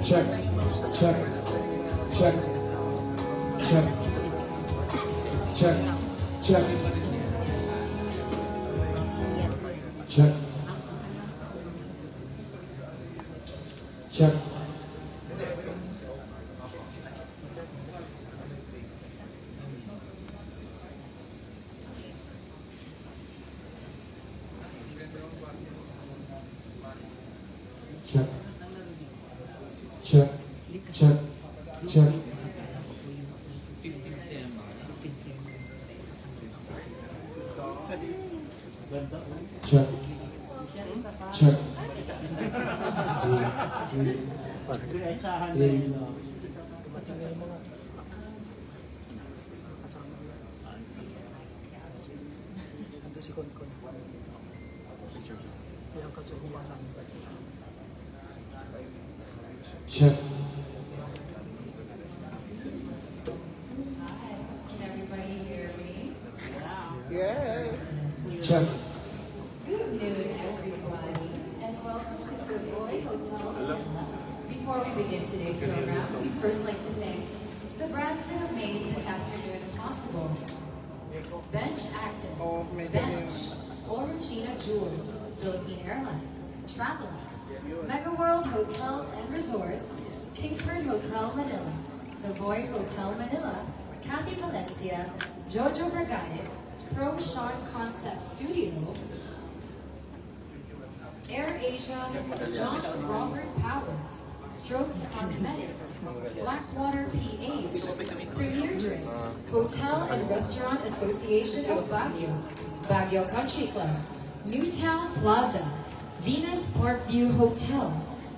check, check, check, check, check, check, check, check. Check, check, check, check. Check, check. Check. Can everybody hear me? Yes. Check. Good noon, everybody, and welcome to Savoy Hotel Manila. Before we begin today's program, we'd first like to thank the brands that have made this afternoon possible. Bench Active, Bench, Orangina Jewel, Philippine Airlines, Travelux, Mega World Hotels and Resorts, Kingsford Hotel Manila, Savoy Hotel Manila, Cathy Valencia, Jojo Bragais, Pro Shot Concept Studio, Air Asia, John Robert Powers, Strokes Cosmetics, Blackwater PH, Premier Drink, Hotel and Restaurant Association of Baguio, Baguio Country Club, Newtown Plaza, Venus Parkview Hotel,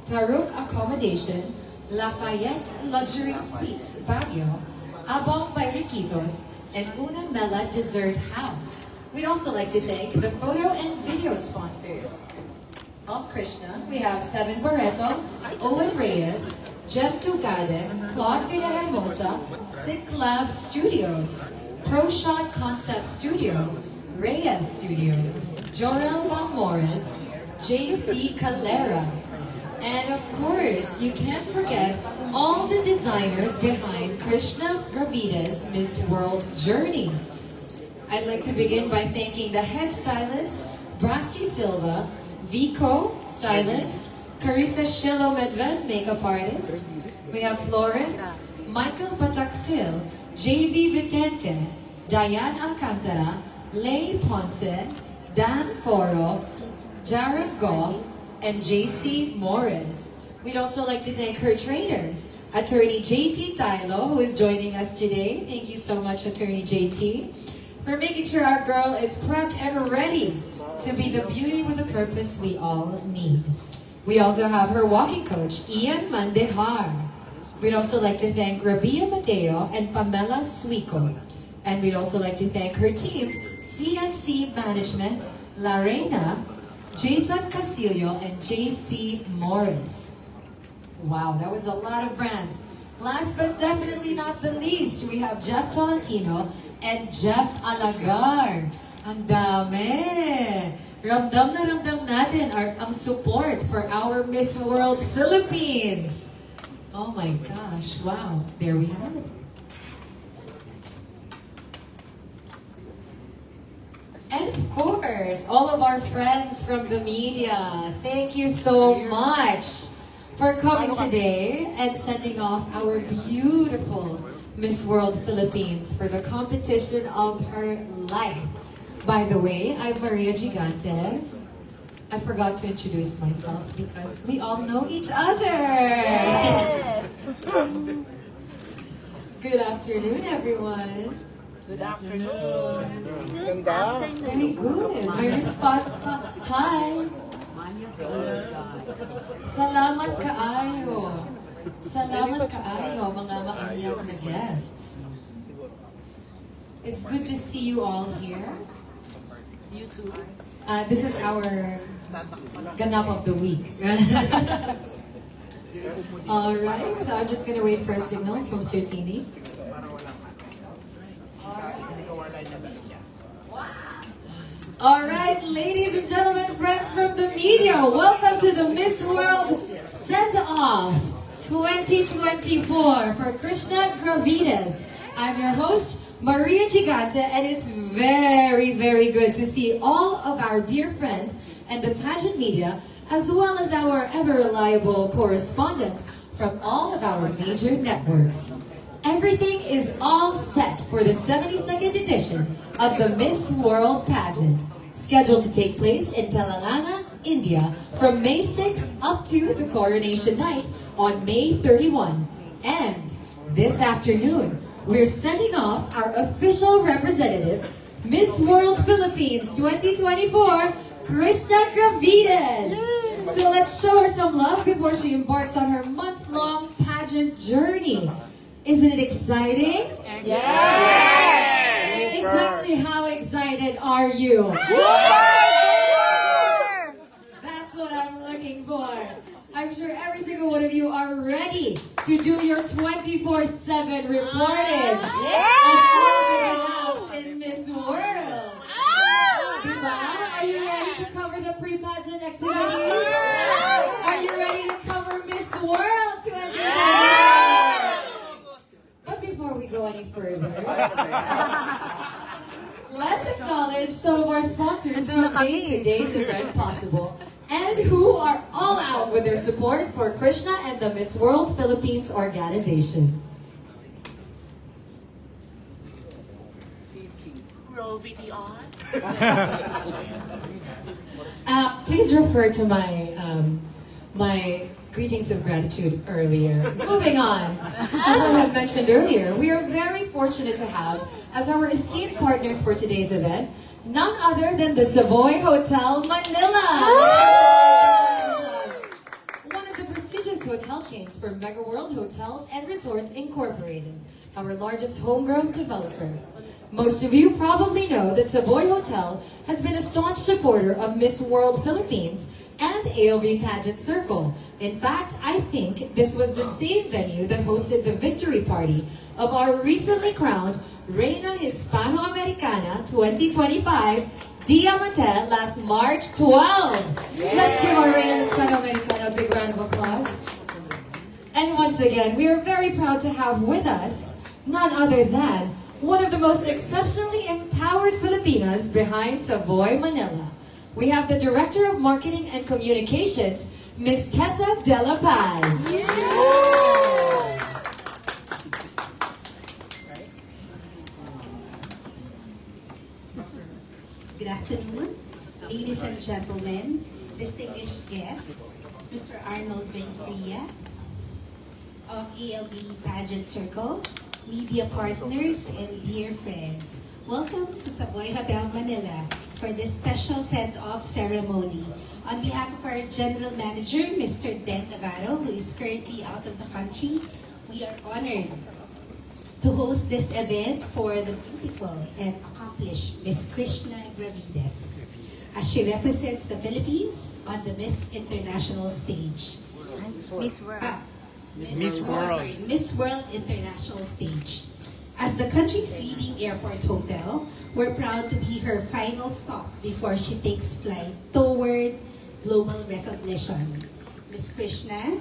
Taruk Accommodation, Lafayette Luxury Suites, Baguio, Abong by Riquitos, and Una Mela Dessert House. We'd also like to thank the photo and video sponsors of Krishna. We have Seven Barreto, Owen Reyes, Jem Garden, Claude Villahermosa, Sick Lab Studios, Pro Shot Concept Studio, Reyes Studio, Jorel Van Mores, JC Calera, and of course, you can't forget all the designers behind Krishna Gravida's Miss World Journey. I'd like to begin by thanking the head stylist, Brasti Silva, Vico, stylist, Carissa Shelo Medved, makeup artist. We have Florence, Michael Pataxil, JV Vitente, Diane Alcantara, Lay Ponce, Dan Foro, Jared Go, and JC Morris. We'd also like to thank her trainers, Attorney JT Tylo, who is joining us today. Thank you so much, Attorney JT, for making sure our girl is prepped and ready to be the beauty with a purpose we all need. We also have her walking coach, Ian Mandehar. We'd also like to thank Rabia Mateo and Pamela Suico. And we'd also like to thank her team, CNC Management, La Reina, Jason Castillo, and JC Morris. Wow, that was a lot of brands. Last but definitely not the least, we have Jeff Tolentino and Jeff Alagar. Ang dami! Ramdam na ramdam natin ang support for our Miss World Philippines. Oh my gosh, wow. There we have it. And of course, all of our friends from the media, thank you so much for coming today and sending off our beautiful Miss World Philippines for the competition of her life. By the way, I'm Maria Gigante. I forgot to introduce myself because we all know each other. Yes. Good afternoon, everyone. Good afternoon. Very good. My response pa, hi. Salamat kaayo. Salamat kaayo, mga maanyag na guests. It's good to see you all here. You too. This is our ganap of the week. Alright, so I'm just going to wait for a signal from Sir Tini. Alright, ladies and gentlemen, friends from the media, welcome to the Miss World Send-Off 2024 for Krishna Gravitas. I'm your host, Maria Gigante, and it's very, very good to see all of our dear friends and the pageant media, as well as our ever-reliable correspondents from all of our major networks. Everything is all set for the 72nd edition of the Miss World pageant, scheduled to take place in Telangana, India, from May 6 up to the coronation night on May 31. And this afternoon, we're sending off our official representative, Miss World Philippines 2024, Krishna Gravitas. So let's show her some love before she embarks on her month-long pageant journey. Isn't it exciting? Yes! Exactly how excited are you? That's what I'm looking for. I'm sure every single one of you are ready to do your 24/7 reportage of the house in Miss World. Diba? Are you ready to cover the pre-pageant activities? Are you ready to cover Miss World 2024? But before we go any further, let's acknowledge some of our sponsors who made today's event possible and who are all out with their support for Krishna and the Miss World Philippines organization. Roll video on. Please refer to my greetings of gratitude earlier. Moving on. As I had mentioned earlier, we are very fortunate to have as our esteemed partners for today's event none other than the Savoy Hotel Manila. One of the prestigious hotel chains for Mega World Hotels and Resorts Incorporated, our largest homegrown developer. Most of you probably know that Savoy Hotel has been a staunch supporter of Miss World Philippines and ALB Pageant Circle. In fact, I think this was the same venue that hosted the victory party of our recently crowned Reina Hispano-Americana 2025 Diamante last March 12. Let's give our Reina Hispano-Americana a big round of applause. And once again, we are very proud to have with us none other than one of the most exceptionally empowered Filipinas behind Savoy Manila. We have the Director of Marketing and Communications, Ms. Tessa De La Paz. Good afternoon, ladies and gentlemen, distinguished guests, Mr. Arnold Benfria of ALB Pageant Circle, media partners, and dear friends. Welcome to Savoy Hotel Manila for this special send-off ceremony. On behalf of our General Manager, Mr. Den Navarro, who is currently out of the country, we are honored to host this event for the beautiful and accomplished Miss Krishna Gravitas, as she represents the Philippines on the Miss International stage. Miss World. Miss World International stage. As the country's leading airport hotel, we're proud to be her final stop before she takes flight toward global recognition. Miss Krishna,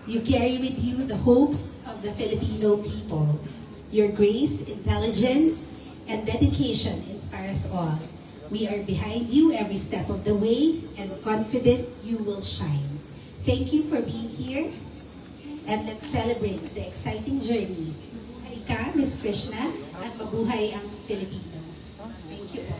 you carry with you the hopes of the Filipino people. Your grace, intelligence, and dedication inspire us all. We are behind you every step of the way and confident you will shine. Thank you for being here, and let's celebrate the exciting journey. Mabuhay ka, Miss Krishna, at mabuhay ang Filipino. Thank you po.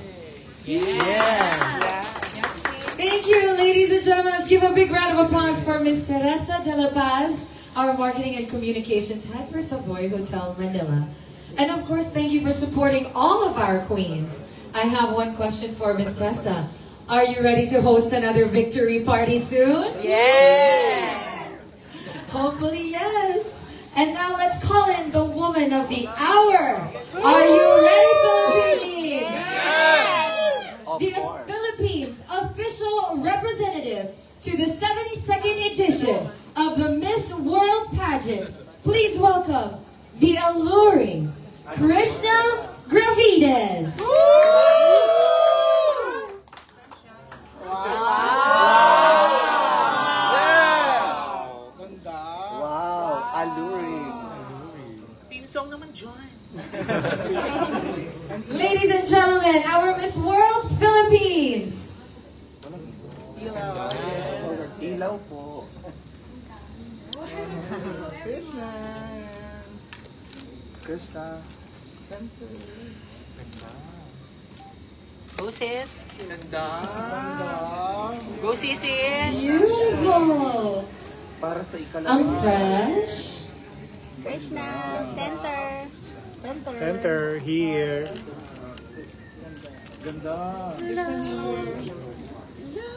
Thank you, ladies and gentlemen. Let's give a big round of applause for Ms. Teresa De La Paz, our Marketing and Communications Head for Savoy Hotel Manila. And of course, thank you for supporting all of our queens. I have one question for Ms. Tessa. Are you ready to host another victory party soon? Yes! Hopefully, yes. And now let's call in the woman of the hour. Are you ready, Philippines? Yes! The Philippines official representative to the 72nd edition of the Miss World pageant. Please welcome the alluring Krishna Gravitas. Wow! Ladies and gentlemen, our Miss World Philippines. Ilaw po. Krishna. Krishna. Go sis. Ganda. Go sisin. Beautiful. Para sa Ang fresh. Krishna, center. Center here. Ganda.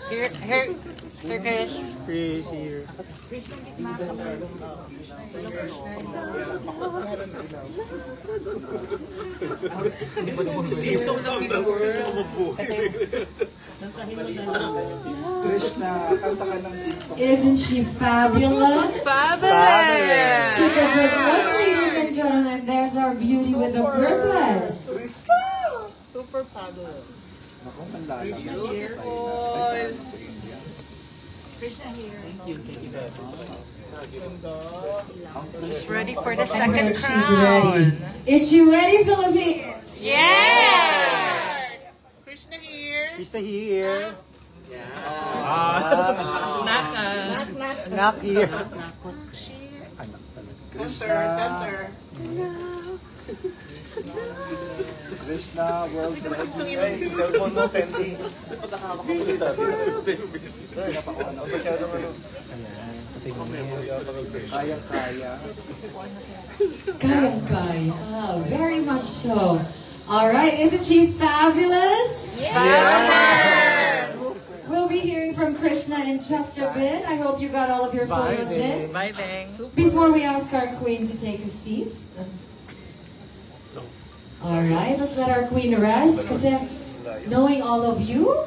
Here, Krish. Chris here. Isong na Miss World. Krishna, kanta ka ng isong. Isn't she fabulous? Fabulous! Take a good look, ladies and gentlemen. There's our beauty with a purpose. Krishna! Super fabulous. Naku, ang lalang. Beautiful. She's ready for the And second there crown. she's ready. Is she ready, Philippines? Yes! Krishna here. Krishna here. Knock here. Krishna. Krishna, world ay, si cellphone mo, Fendi. Pagkakawak ko ulit sabi. Sir, napakuha na. Masyado mo. Kaya-kaya. Kaya. Very much so. All right, isn't she fabulous? Yes! We'll be hearing from Krishna in just a bit. I hope you got all of your photos in. Bye, Beng. Before we ask our queen to take a seat. All right, let's let our queen rest. Because knowing all of you,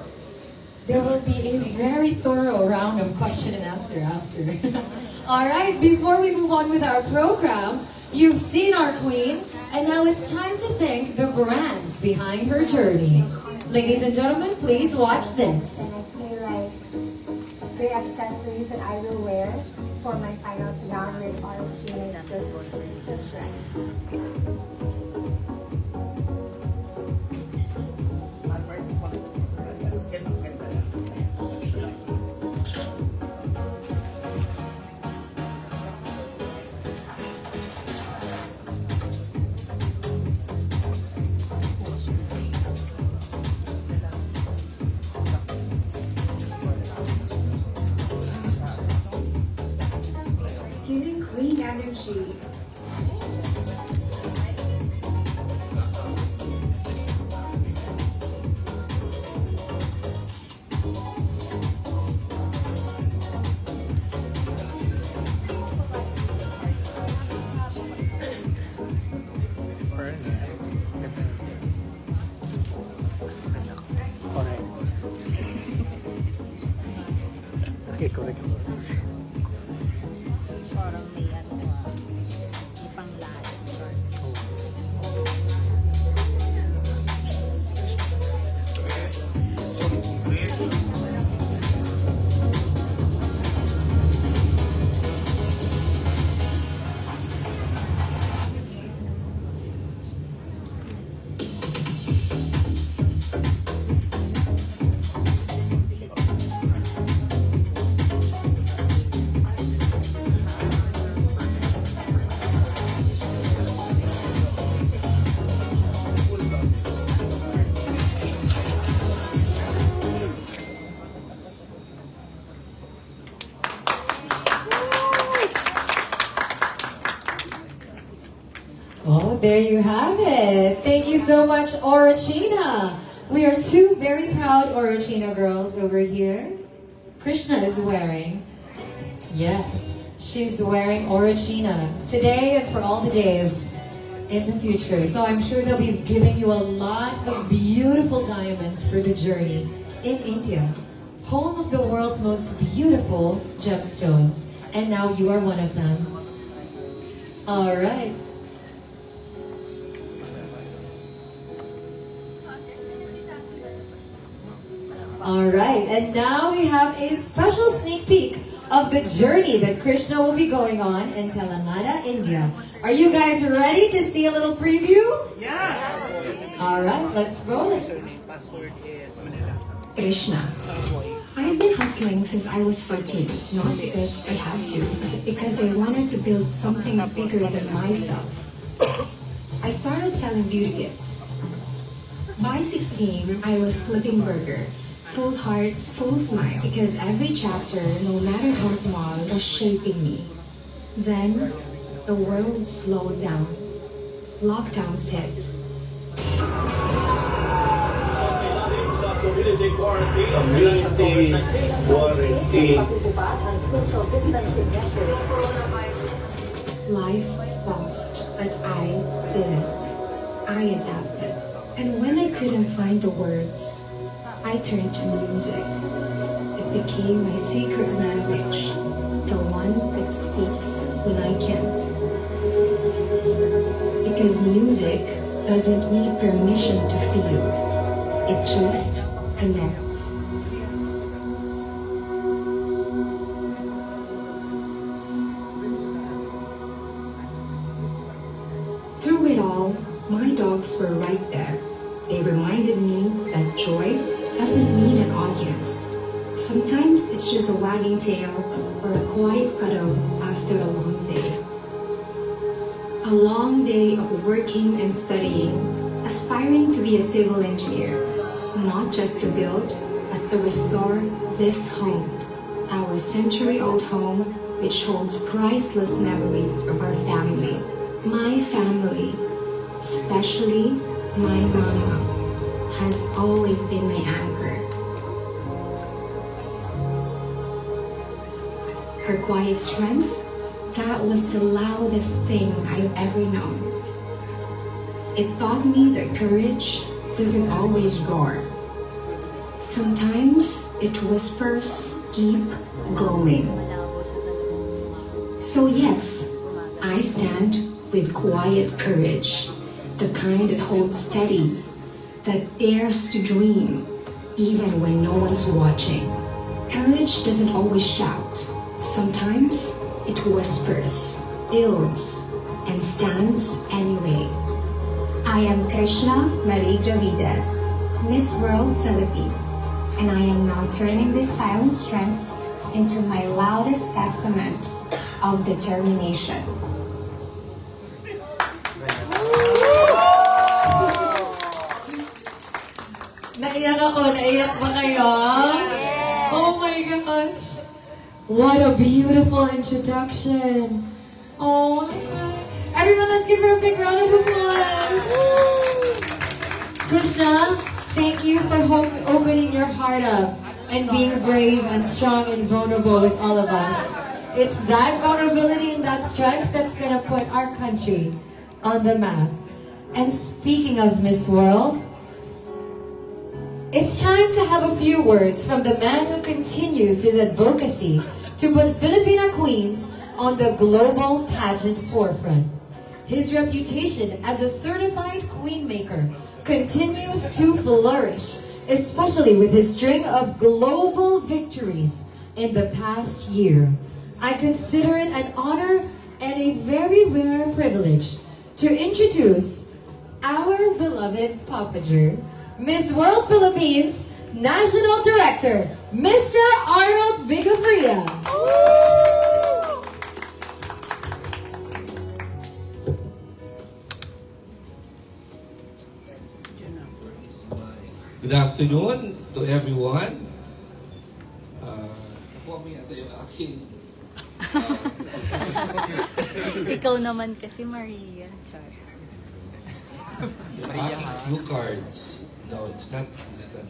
there will be a very thorough round of question and answer after. All right, before we move on with our program, you've seen our queen, and now it's time to thank the brands behind her journey. Ladies and gentlemen, please watch this. And I feel like it's great accessories that I will wear for my finals gown with Orangina. It's just right. Giving queen energy. Okay, correct. Parang may may panglalim. Oh, there you have it. Thank you so much, Orangina. We are two very proud Orangina girls over here. Krishna is wearing, yes, she's wearing Orangina today and for all the days in the future. So I'm sure they'll be giving you a lot of beautiful diamonds for the journey in India, home of the world's most beautiful gemstones. And now you are one of them. All right. All right, and now we have a special sneak peek of the journey that Krishna will be going on in Telangana, India. Are you guys ready to see a little preview? Yeah. All right, let's roll it. Krishna. I've been hustling since I was 14, not because I have to, but because I wanted to build something bigger than myself. I started selling beauty kits. By 16, I was flipping burgers. Full heart, full smile, because every chapter, no matter how small, was shaping me. Then, the world slowed down. Lockdowns hit. Community quarantine. Life paused, but I didn't. I adapted. And when I couldn't find the words, I turned to music. It became my secret language, the one that speaks when I can't. Because music doesn't need permission to feel. It just connects. Through it all, my dogs were right there. They reminded me that joy doesn't need an audience. Sometimes it's just a wagging tail or a quiet cuddle after a long day. A long day of working and studying, aspiring to be a civil engineer, not just to build, but to restore this home, our century-old home, which holds priceless memories of our family. My family, especially my mama, has always been my anchor. Her quiet strength, that was the loudest thing I've ever known. It taught me that courage doesn't always roar. Sometimes it whispers, keep going. So yes, I stand with quiet courage, the kind that holds steady, that dares to dream, even when no one's watching. Courage doesn't always shout. Sometimes it whispers, builds, and stands anyway. I am Krishna Marie Gravides, Miss World Philippines, and I am now turning this silent strength into my loudest testament of determination. Naiyak ako. Naiyak ba kayo? Yes. Oh my gosh. What a beautiful introduction. Oh, everyone, let's give her a big round of applause. Krishna, thank you for opening your heart up and being brave and strong and vulnerable with all of us. It's that vulnerability and that strength that's going to put our country on the map. And speaking of Miss World, it's time to have a few words from the man who continues his advocacy to put Filipina queens on the global pageant forefront. His reputation as a certified queen maker continues to flourish, especially with his string of global victories in the past year. I consider it an honor and a very rare privilege to introduce our beloved Papager, Miss World Philippines National Director, Mr. Arnold Bigabria. Good afternoon to everyone. Ikaw naman kasi, Maria. Char. Yung aking cue cards. No, it's not. It's not.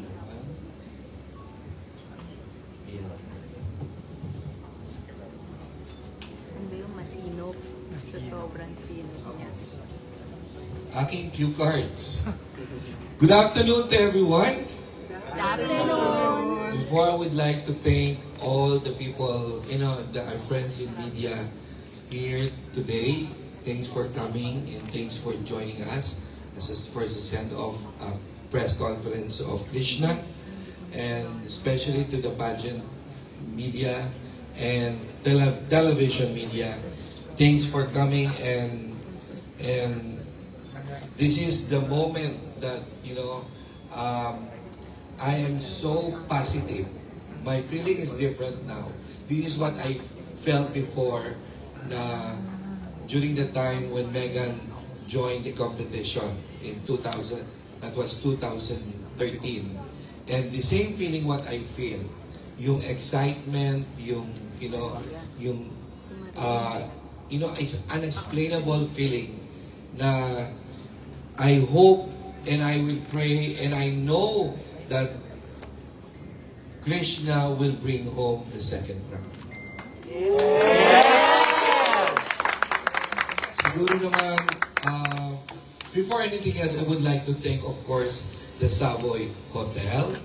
Ano ba yung masinop? Sa sobrang sinop niya. Aking cue cards. Good afternoon to everyone. Good afternoon. Before, I would like to thank all the people, our friends in media here today. Thanks for coming and thanks for joining us. This is first a send-off press conference of Krishna, and especially to the pageant media and television media. Thanks for coming, and this is the moment that, you know, I am so positive. My feeling is different now. This is what I felt before during the time when Megan joined the competition in 2000. That was 2013. And the same feeling what I feel, yung excitement, yung, you know, it's unexplainable feeling na I hope and I will pray and I know that Krishna will bring home the second round. Siguro naman, before anything else, I would like to thank, of course, the Savoy Hotel,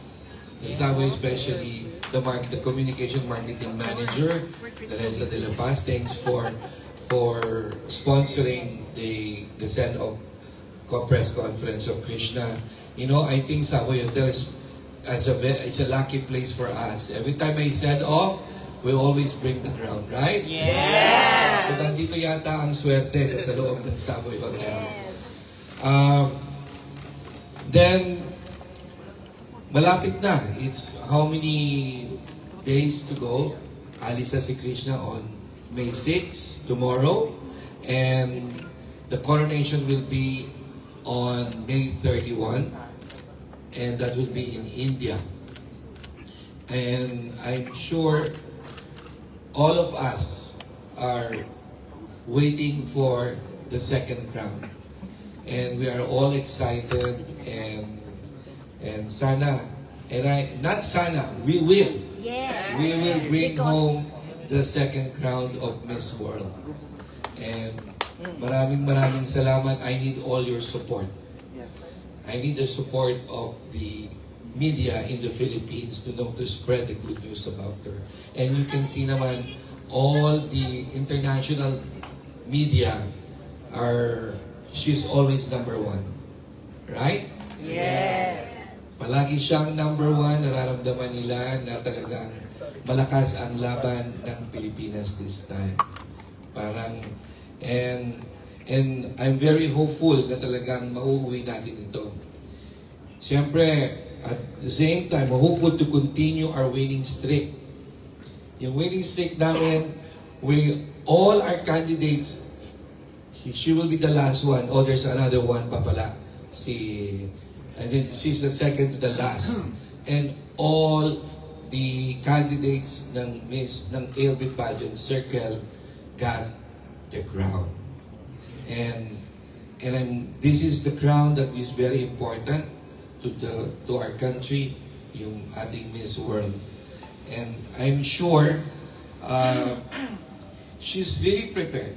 the Savoy, especially the communication marketing manager, Teresa De La Paz. Thanks for sponsoring the send-off press conference of Krishna. You know, I think Savoy Hotel it's a lucky place for us. Every time I send off, we always bring the crown, right? Yeah. So nandito yata ang swerte sa loob ng Savoy Hotel. Then, malapit na. It's how many days to go? Alis na si Krishna on May 6, tomorrow. And the coronation will be on May 31. And that will be in India. And I'm sure all of us are waiting for the second crown. And we are all excited, and sana, we will. Yeah. We will bring home the second crown of Miss World. And maraming salamat. I need all your support. I need the support of the media in the Philippines to spread the good news about her. And you can see naman, all the international media she's always number one. Right? Yes. Palagi siyang number one, nararamdaman nila na talagang malakas ang laban ng Pilipinas this time. And I'm very hopeful na talagang mauuwi natin ito. Siyempre, at the same time, hopeful to continue our winning streak. Yung winning streak namin, all our candidates, she will be the last one. Oh, there's another one pa pala. And then she's the second to the last. And all the candidates ng ALB pageant circle got the crown. And this is the crown that is very important to our country, yung ating Miss World. And I'm sure she's really prepared.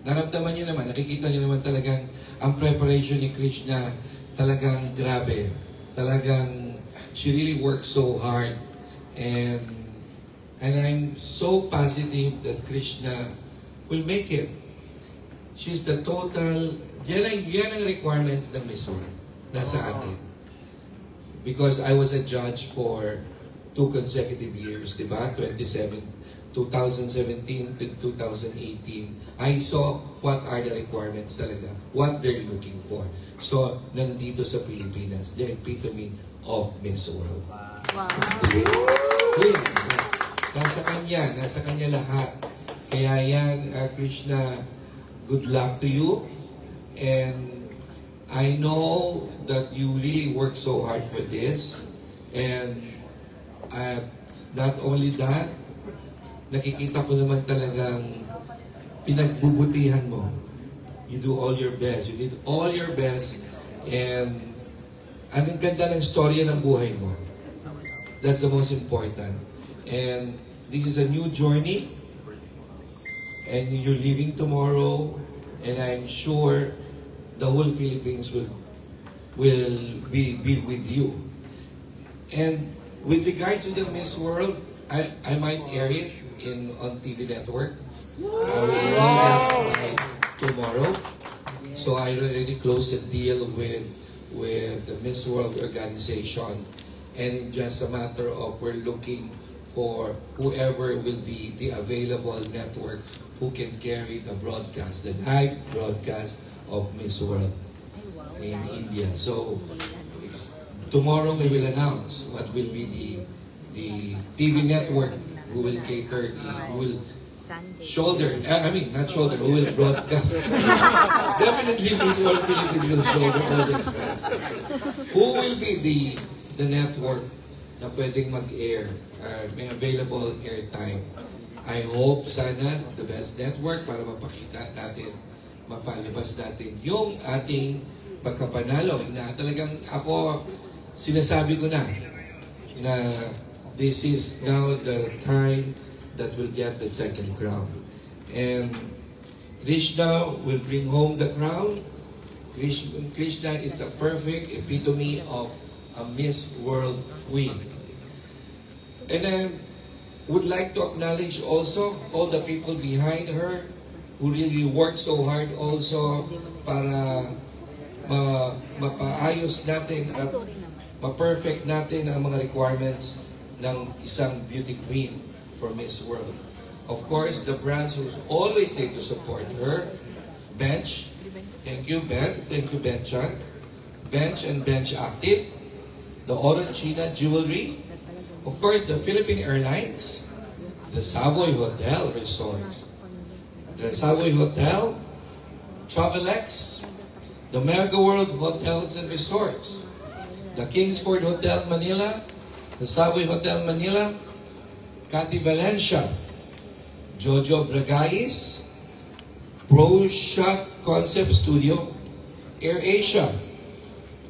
Naramdaman niyo naman, nakikita niyo naman talagang ang preparation ni Krishna talagang grabe. Talagang she really works so hard, and I'm so positive that Krishna will make it. She's the total, yan ang requirements ng Miss World nasa atin. Because I was a judge for 2 consecutive years, di ba? 2017 to 2018, I saw what are the requirements talaga, what they're looking for. So, nandito sa Pilipinas, the epitome of Miss World. Wow. Nasa kanya lahat. Kaya yan, Krishna, good luck to you. And I know that you really work so hard for this. And not only that, nakikita ko naman talagang pinagbubutihan mo. You do all your best. You did all your best. And ang ganda ng storya ng buhay mo. That's the most important. And this is a new journey. And you're leaving tomorrow. And I'm sure the whole Philippines will be with you. And with regard to the Miss World, I might air it on TV network. I will do that by tomorrow. So I already closed a deal with the Miss World organization, and it's just a matter of we're looking for whoever will be the available network who can carry the broadcast, the live broadcast of Miss World in India. So tomorrow we will announce what will be the TV network who will cater, who will shoulder, who will broadcast. Definitely Miss World Philippines will shoulder all the expenses. Who will be the network na pwedeng mag-air, may available airtime? I hope sana the best network para mapakita natin, mapalabas natin yung ating pagkapanalo. Na talagang ako, sinasabi ko na this is now the time that will get the second crown. And Krishna will bring home the crown. Krishna is the perfect epitome of a Miss World Queen. And I would like to acknowledge also all the people behind her who really worked so hard also para mapaayos natin at ma-perfect natin ang mga requirements ng isang beauty queen for Miss World. Of course, the brands who always take to support her, Bench. Thank you, Ben. Thank you, Ben Chan. Bench and Bench Active. The Orochina Jewelry. Of course, the Philippine Airlines. The Savoy Hotel Resorts. The Savoy Hotel. Travelex. The Mega World Hotels and Resorts. The Kingsford Hotel Manila. The Savoy Hotel Manila. Cathy Valencia, Jojo Bragais, Pro Shot Concept Studio, Air Asia,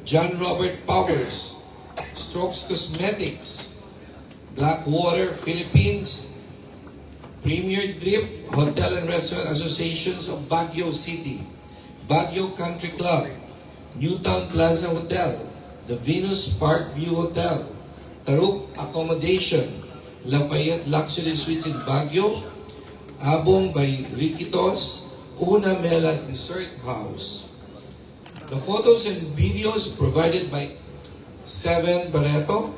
John Robert Powers, Strokes Cosmetics, Blackwater Philippines, Premier Drip Hotel and Restaurant Associations of Baguio City, Baguio Country Club, Newtown Plaza Hotel, the Venus Park View Hotel, Taruk Accommodation, Lafayette Luxury Suites in Baguio, Abong by Riquitos, Una Mela Dessert House. The photos and videos provided by Seven Barreto,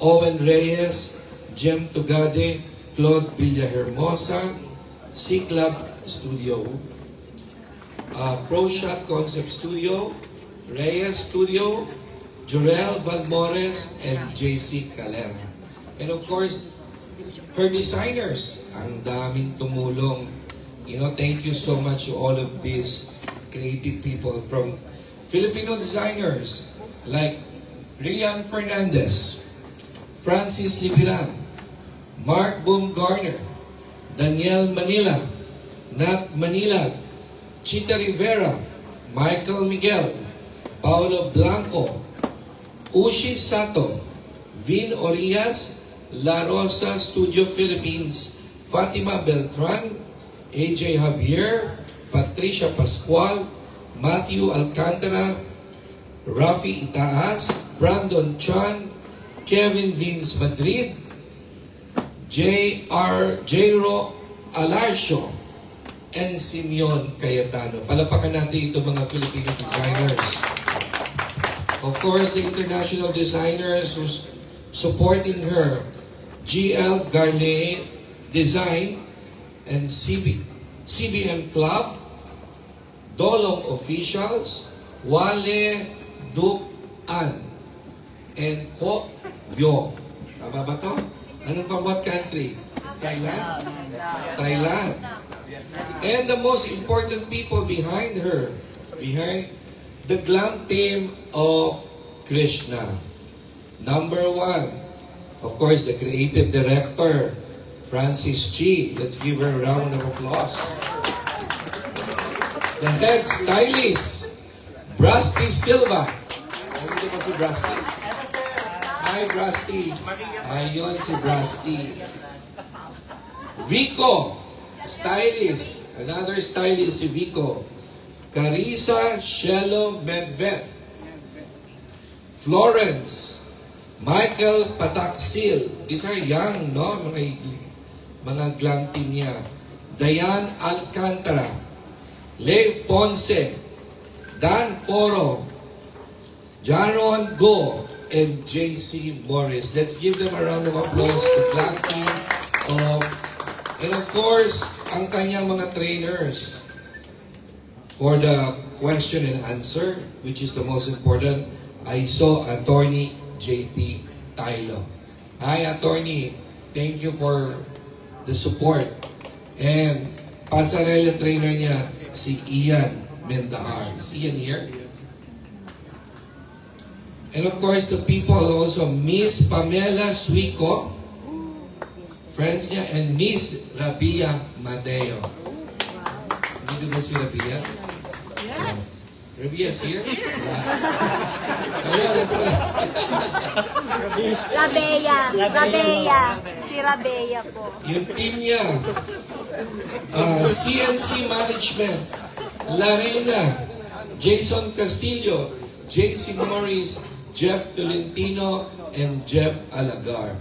Owen Reyes, Jem Tugade, Claude Villahermosa, C-Club Studio, Pro Shot Concept Studio, Reyes Studio, Jorel Valmores, and JC Calera. And of course, her designers, ang daming tumulong. Thank you so much to all of these creative people from Filipino designers like Rian Fernandez, Francis Libiran, Mark Baumgartner, Daniel Manila, Nat Manila, Chita Rivera, Michael Miguel, Paolo Blanco, Ushi Sato, Vin Orias, La Rosa Studio Philippines, Fatima Beltran, AJ Javier, Patricia Pascual, Matthew Alcantara, Rafi Itaas, Brandon Chan, Kevin Vince Madrid, J.Ro Alarcio, and Simeon Cayetano. Palapakan natin ito mga Filipino designers. Of course, the international designers who's supporting her, GL Garnet Design and CBM Club, Dolong Officials, Wale Duan, and Ko Vyo. Tama ba to? Anong from what country? Thailand? Thailand. And the most important people behind her, behind the glam team of Krishna. Number one, of course, the creative director, Francis G. Let's give her a round of applause. The head stylist, Brusty Silva. Ano ba si Brusty? Hi, Brusty. Ayun si Brusty. Vico, stylist. Another stylist si Vico. Carissa Shelo Medved. Florence, Michael Pataksil. These are young, no? Mga glam team niya. Diane Alcantara. Lev Ponce. Dan Foro. Jaron Go. and JC Morris. Let's give them a round of applause to Black Team and of course, ang kanyang mga trainers for the question and answer, which is the most important. I saw Attorney JP Tylo. Hi, Attorney. Thank you for the support. And pasarela trainer niya, si Ian Mendahar. Is Ian here? And of course, the people also, Miss Pamela Suico, friends niya, and Miss Rabia Mateo. Dito ba si Rabia? Yes. Rabia's here? Rabea. Si Rabea po. Yung team niya, CNC Management, Larena, Jason Castillo, JC Morris, Jeff Tolentino, and Jeff Alagar.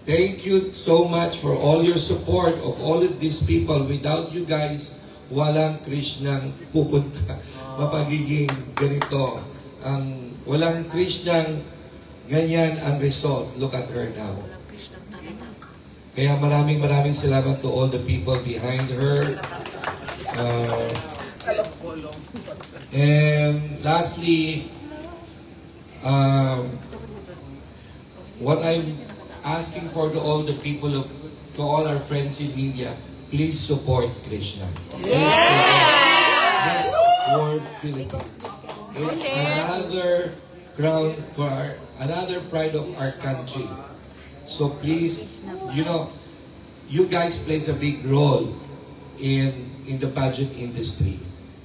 Thank you so much for all your support of all of these people. Without you guys, walang Krishnang pupunta. Mapagiging ganito. Walang Krishnang ganyan ang result. Look at her now. Kaya maraming salamat to all the people behind her. And lastly, what I'm asking for to all the people, to all our friends in media, please support Krishna. Yes, World Philippines. It's another crown for another pride of our country. So please, you guys plays a big role in the pageant industry.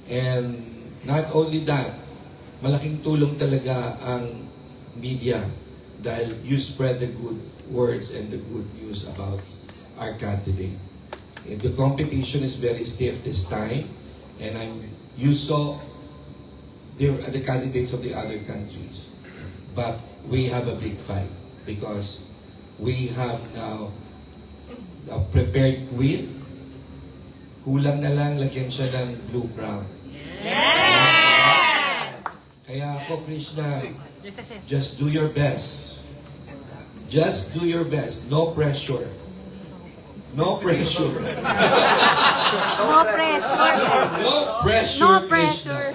And not only that, malaking tulong talaga ang media dahil you spread the good words and the good news about our candidate. And the competition is very stiff this time, and you saw the candidates of the other countries. But we have a big fight because we have now a prepared queen. Kulang na lang lagyan siya ng blue crown. Kaya ako, Krishna, just do your best. Just do your best. No pressure. No pressure. No pressure. No pressure, No Krishna. pressure.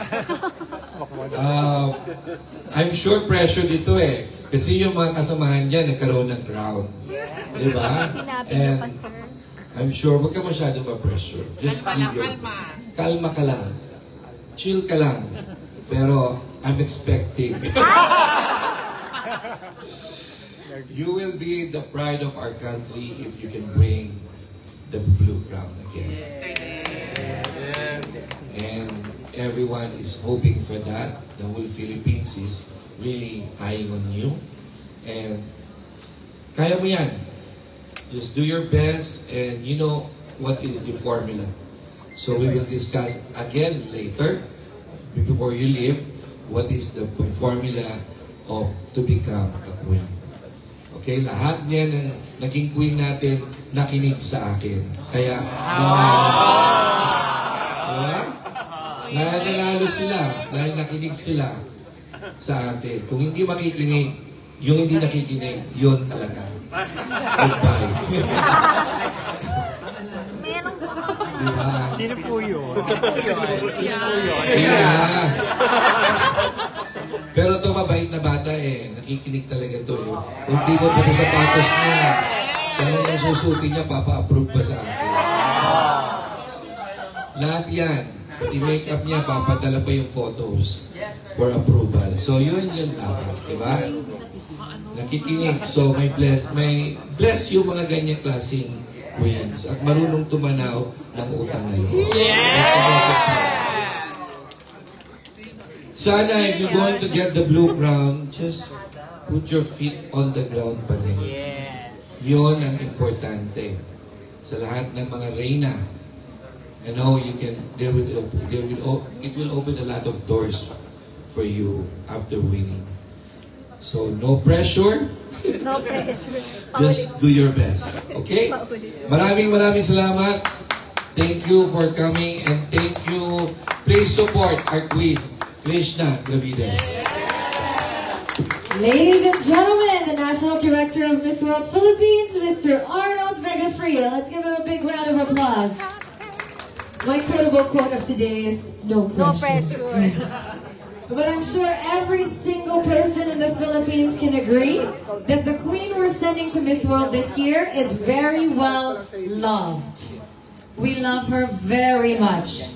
I'm sure pressure dito eh. Kasi yung mga kasamahan niya nagkaroon ng crown. Di ba? Sinabi niyo pa, sir. I'm sure, huwag ka masyadong ma-pressure. Just eager. Kalma ka lang. Chill ka lang. Pero, I'm expecting. You will be the pride of our country if you can bring the blue crown again. And everyone is hoping for that. The whole Philippines is really eyeing on you. And kaya mo yan. Just do your best, and you know what is the formula. So we will discuss again later, before you leave, what is the formula to become a queen. Okay, lahat niya ng naging queen natin nakinig sa akin. Kaya nanalo sila. Diba? Nanalo sila dahil nakinig sila sa atin. Kung hindi makikinig, yung hindi nakikinig, yun talaga. Goodbye. Meron po. Diba? Sino po yun? Yeah. Pero ito mabait na bata eh. Nakikinig talaga ito. Kung di mo pati sapatos niya, kaya yung susutin niya, papa-approve pa sa akin. Lahat yan. Pati make-up niya, papadala pa yung photos for approval. So yun dapat. Diba? Nakikinig. So may bless yung mga ganyang klaseng queens at marunong tumanaw ng utang na yun. Sana if you're going to get the blue crown, just put your feet on the ground pa rin. Yun ang importante sa lahat ng mga reyna. I know you can, it will open a lot of doors for you after winning. So no pressure. No pressure. Just do your best. Okay? Maraming salamat. Thank you for coming and thank you. Please support our queen, Krishna Gravides. Ladies and gentlemen, the National Director of Miss World Philippines, Mr. Arnold Vegafria. Let's give him a big round of applause. My quotable quote of today is, no pressure. No pressure. But I'm sure every single person in the Philippines can agree that the queen we're sending to Miss World this year is very well loved. We love her very much.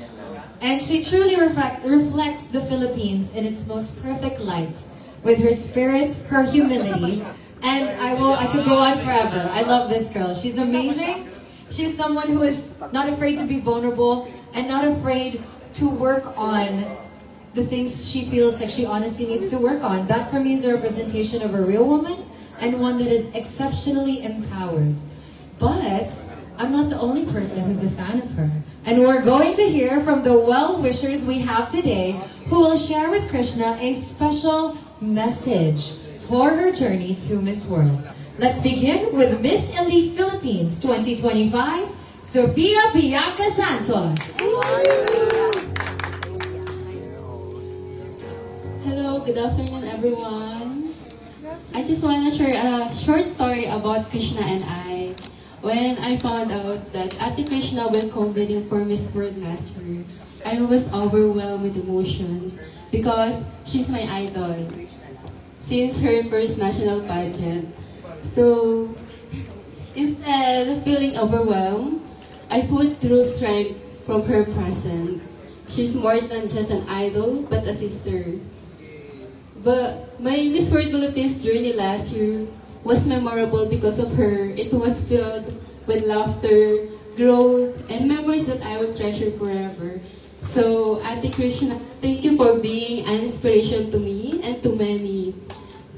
And she truly reflects the Philippines in its most perfect light, with her spirit, her humility, and I could go on forever. I love this girl. She's amazing. She's someone who is not afraid to be vulnerable and not afraid to work on the things she feels like she honestly needs to work on. That for me is a representation of a real woman and one that is exceptionally empowered. But I'm not the only person who's a fan of her. And we're going to hear from the well-wishers we have today who will share with Krishna a special message for her journey to Miss World. Let's begin with Miss Elite Philippines 2025, Sofia Bianca Santos. Hello, good afternoon everyone. I just want to share a short story about Krishna and I. When I found out that Ate Krishna will competing for Miss World last year, I was overwhelmed with emotion because she's my idol since her first national pageant. So instead of feeling overwhelmed, I put true strength from her presence. She's more than just an idol, but a sister. But my Miss World Philippines journey last year was memorable because of her. It was filled with laughter, growth, and memories that I will treasure forever. So, Ate Krishna, thank you for being an inspiration to me and to many.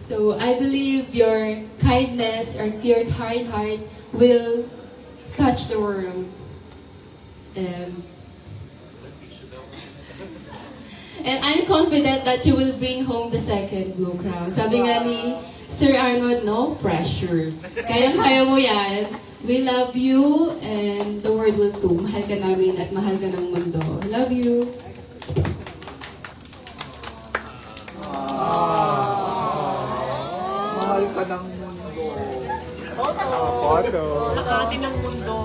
So, I believe your kindness or your kind heart will touch the world. And I'm confident that you will bring home the second Blue Crown. Sabi nga ni Sir Arnold, no pressure. Kaya mo yan. We love you and the world will too. Mahal ka namin at mahal ka ng mundo. Love you. Mahal ka ng mundo. Photo. Sa atin ng mundo.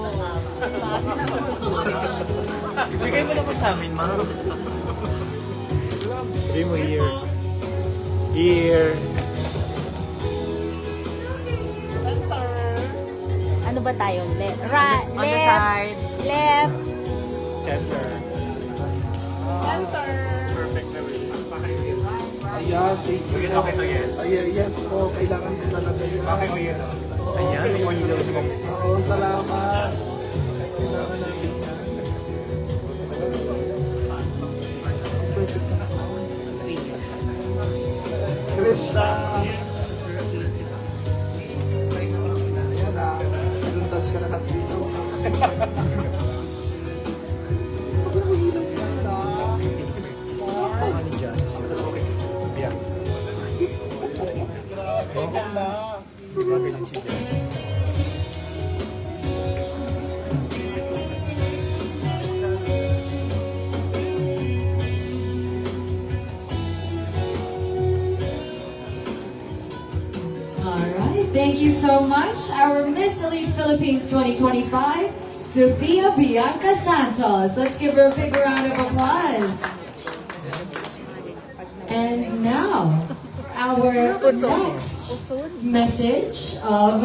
Ibigay mo naman sa amin, ma. Sabi mo here. Here. Ano ba tayo? Left. Left. Center. Perfect na rin. Ayan, thank you. Ayan, yes po. Kailangan ko talaga yun. Bakit mo yun? Ayan, Oo, salamat. Kailangan natin yan. Krishna! Ayan na. Sinundan ka na natin dito. Huwag na mahilap ka na. Ano dyan? Yeah. Ayan na. Grabe lang siya. Alright, thank you so much. Our Miss Elite Philippines 2025, Sofia Bianca Santos. Let's give her a big round of applause. And now, our next message of,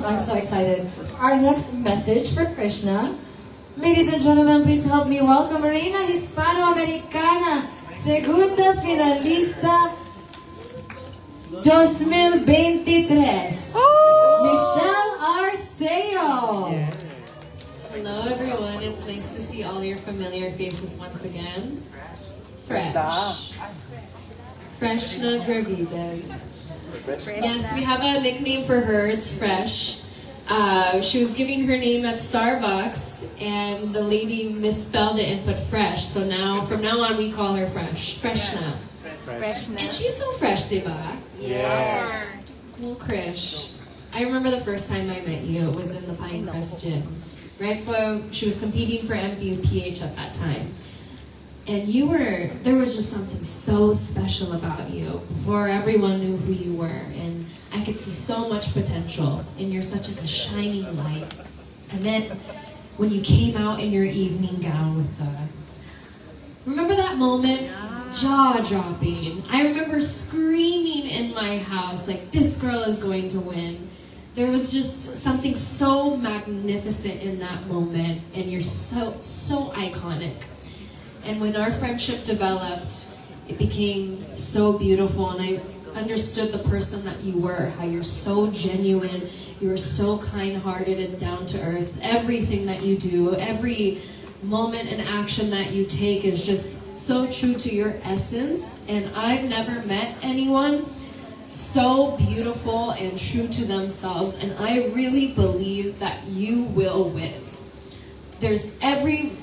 I'm so excited, our next message for Krishna. Ladies and gentlemen, please help me welcome Reina Hispano-Americana, segunda finalista 2023, Michelle Arceo. Hello everyone, it's nice to see all your familiar faces once again. Fresh. Freshna Gravides. Yes, we have a nickname for her, it's Fresh. She was giving her name at Starbucks and the lady misspelled it and put Fresh. So now, from now on, we call her Fresh. Freshna. And she's so fresh, diba? Yeah. Cool, Krish. I remember the first time I met you, it was in the Pinecrest Gym. Right? But she was competing for MPUPH at that time. And there was just something so special about you before everyone knew who you were. And I could see so much potential, and you're such a shining light. And then when you came out in your evening gown with remember that moment? Jaw-dropping. I remember screaming in my house, like, this girl is going to win. There was just something so magnificent in that moment, and you're so iconic. And when our friendship developed, it became so beautiful, and I understood the person that you were, how you're so genuine, you're so kind-hearted and down-to-earth. Everything that you do, every moment and action that you take is just so true to your essence. And I've never met anyone so beautiful and true to themselves, and I really believe that you will win. There's every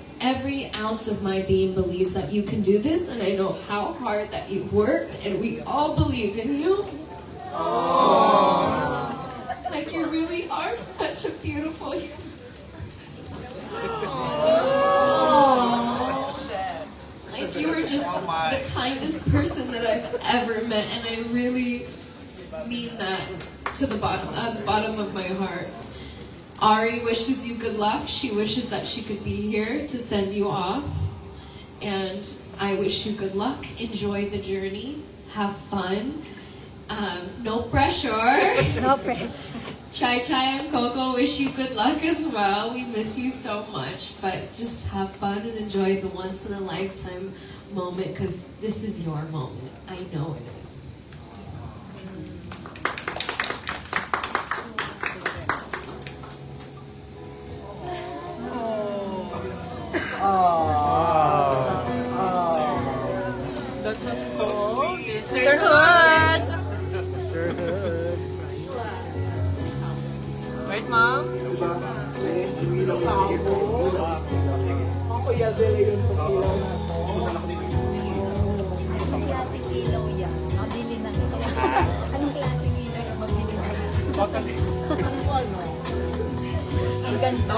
ounce of my being believes that you can do this, and I know how hard that you've worked, and we all believe in you. Aww. Like, you really are such a beautiful human. Like, you are just the kindest person that I've ever met, and I really mean that to the bottom of my heart. Ari wishes you good luck. She wishes that she could be here to send you off. And I wish you good luck. Enjoy the journey. Have fun. No pressure. No pressure. Chai Chai and Coco wish you good luck as well. We miss you so much. But just have fun and enjoy the once-in-a-lifetime moment, because this is your moment. I know it is. That's so sweet. Sisterhood! Sisterhood. Right, Mom? Anong klaseng ilaw yan? Mabili na. Anong klaseng ilaw yan? Mabili na. Ang ganda.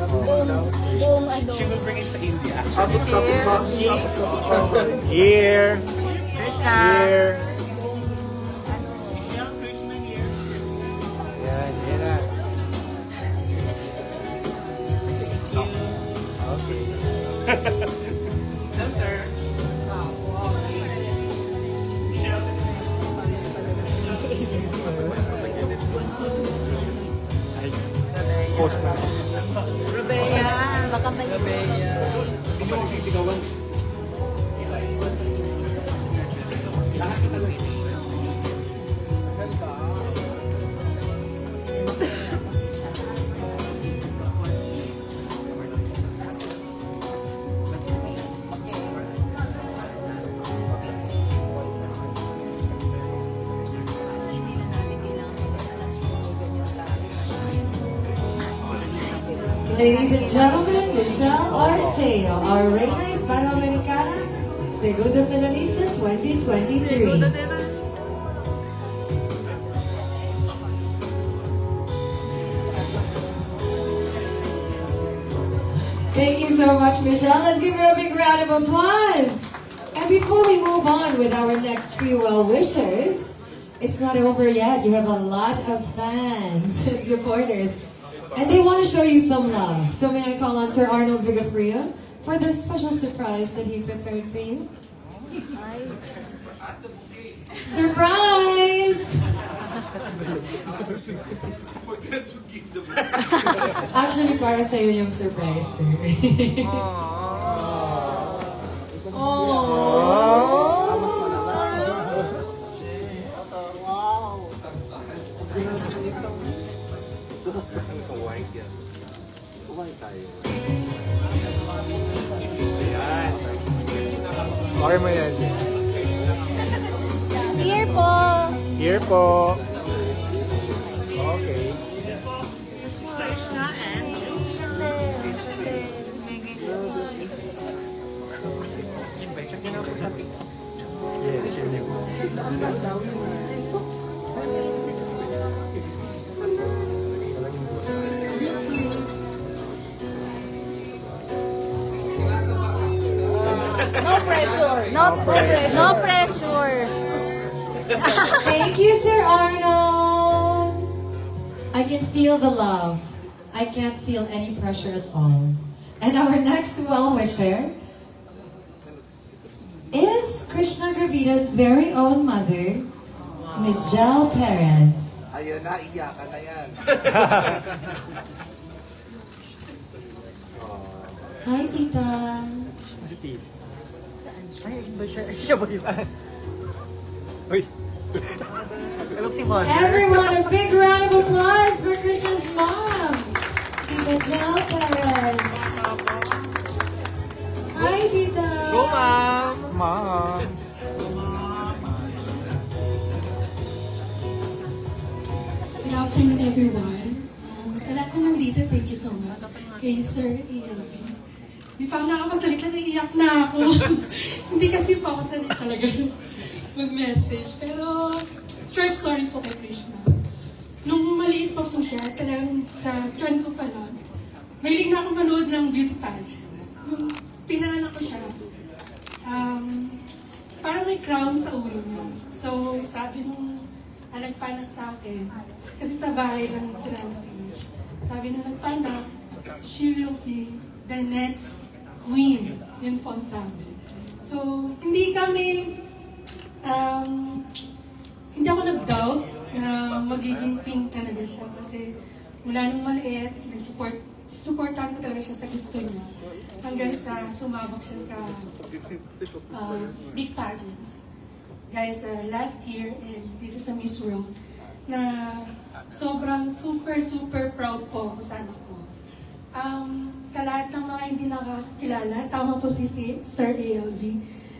Buong ano. She will bring it sa India. Here. Here. Krishna. Here. Yan, yan na. Okay. Post na. Rubeya. Baka may... Hindi mo sisigawan. Ladies and gentlemen, Michelle Arceo, our Reina Hispanoamericana, segunda finalista 2023. Thank you so much, Michelle. Let's give her a big round of applause. And before we move on with our next few well-wishers, it's not over yet. You have a lot of fans and supporters. And they want to show you some love. So may I call on Sir Arnold Vigafrio for the special surprise that he prepared for you? Surprise! Actually, para sa'yo yung surprise, sir. Okay mo yan. Here po. Here po. Okay. Yes, yun yung... No pressure. No pressure. Thank you, Sir Arnold. I can feel the love. I can't feel any pressure at all. And our next well-wisher is Krishna Gravita's very own mother, Miss Jel Perez. Ayun na, iyakan na yan. Hi, Tita. Ay, ba siya? Siya ba yun? Uy. Alam si Mother. Everyone, a big round of applause for Krishna's mom, Tita Jel Perez. Hi, Tita. Go, Mom. Mom. Good afternoon, everyone. Sa lahat na nandito, thank you so much kay Sir ELV. Di pa ako nakapagsalita, naiiyak na ako. Hindi kasi pa ako sanay talaga mag-message. Pero, short story po kay Krishna. Nung maliit pa po siya, talagang sa tiyan ko pa lang, mahilig na ako manood ng beauty pageant. Nung pinanganak ko siya, parang may crown sa ulo niya. So, sabi nung nagpanak sa akin, kasi sa bahay lang pinanganak si Ish. Sabi nung nagpanak, she will be the next queen. Yun po ang sabi. So, hindi ako nag-doubt na magiging queen talaga siya. Kasi mula nung maliit, supportan ko talaga siya sa gusto niya. Hanggang sa sumabak siya sa big pageants. Guys, last year, dito sa Miss World, na sobrang super proud po ako sa anak ko. Sa lahat ng mga hindi nakakilala, tama po si Sir ELV.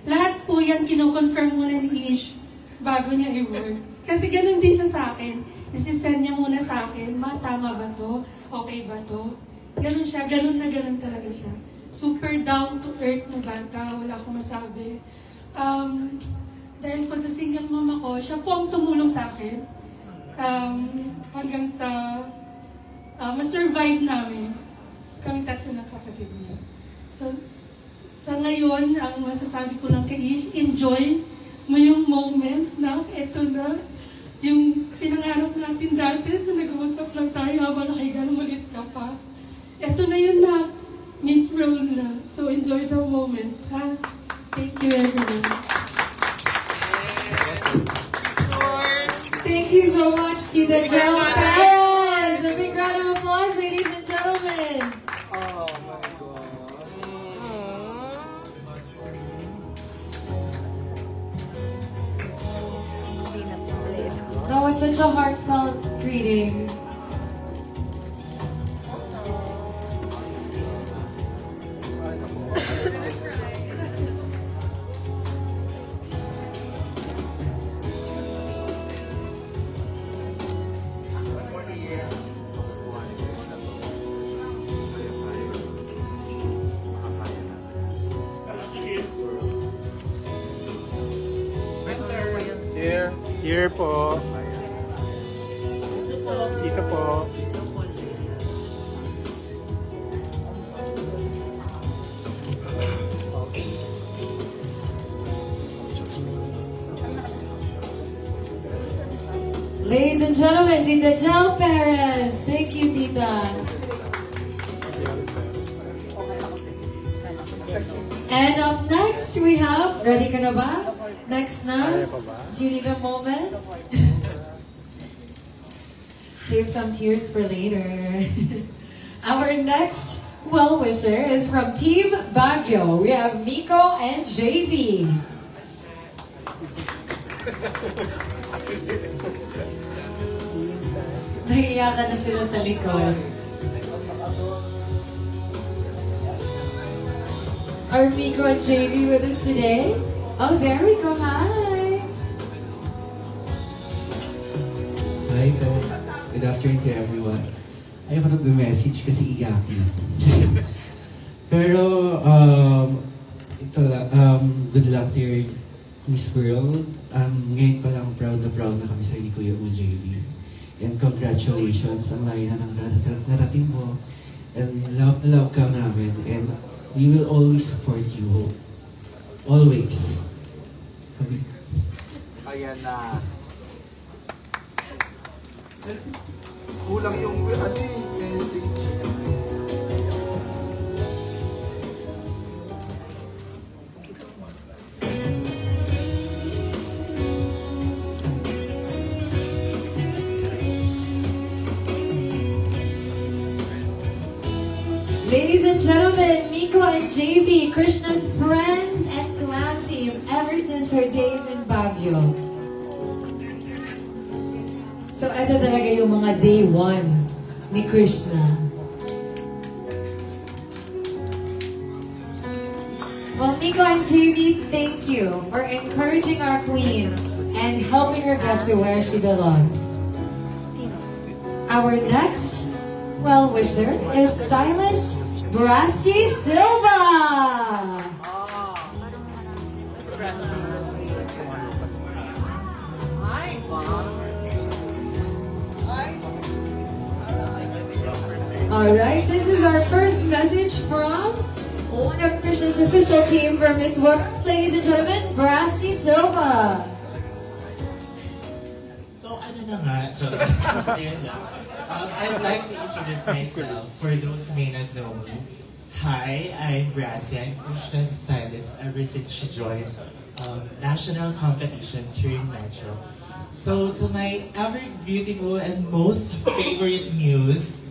Lahat po yan kino-confirm muna ni Ish bago niya i-work. Kasi ganun din siya sa akin. Isisend niya muna sa akin, tama ba to? Okay ba to? Ganun siya, ganun na ganun talaga siya. Super down to earth na bata, wala akong masabi. Dahil po sa single mom ako, siya po ang tumulong sa akin. Hanggang sa ma-survive namin kami tatlo ng kapatid niya. So, sa ngayon, ang masasabi ko lang kay Ish, enjoy mo yung moment na eto na, yung pinangarap natin dati na nag-uusap lang tayo habang nakahiga na maliit ka pa. Eto na yun na, Miss World na. So, enjoy the moment, ha? Thank you, everyone. Thank you so much, Tita Jel Perez. A big round of applause, ladies and gentlemen. Oh my God. That was such a heartfelt greeting. Here po. Dito po. Ladies and gentlemen, Tita Jel Perez. Thank you, Tita. And up next, we have, ready ka na ba? Next na? Do you need a moment? Save some tears for later. Our next well-wisher is from Team Baguio. We have Miko and JV. Nahiyakan na sila sa likod. Are Miko and JV with us today? Oh, there we go. Hi. Hi, good afternoon to everyone. Ayaw ko nag-message kasi iyakin ako. Pero, ito lang, good luck to your Miss World. Ngayon pa lang proud na kami sa ni Kuya JV. And congratulations, ang layo na ng narating mo. And love ka namin. And we will always support you. always. Ayan na. Kulang yung ano eh, message. Ladies and gentlemen, Miko and JV, Krishna's friends and glam team ever since her days in Baguio. So ito talaga yung mga day one ni Krishna. Well, Miko and JV, thank you for encouraging our queen and helping her get to where she belongs. Our next well-wisher is stylist Brasti Silva. Alright, this is our first message from one of Krishna's official team for Miss World. Ladies and gentlemen, Brasti Silva. So, ano na nga, ayun lang. I'd like to introduce myself for those who may not know me. Hi, I'm Brasti. I'm Krishna's stylist ever since she joined national competitions here in Metro. So, to my ever beautiful and most favorite muse,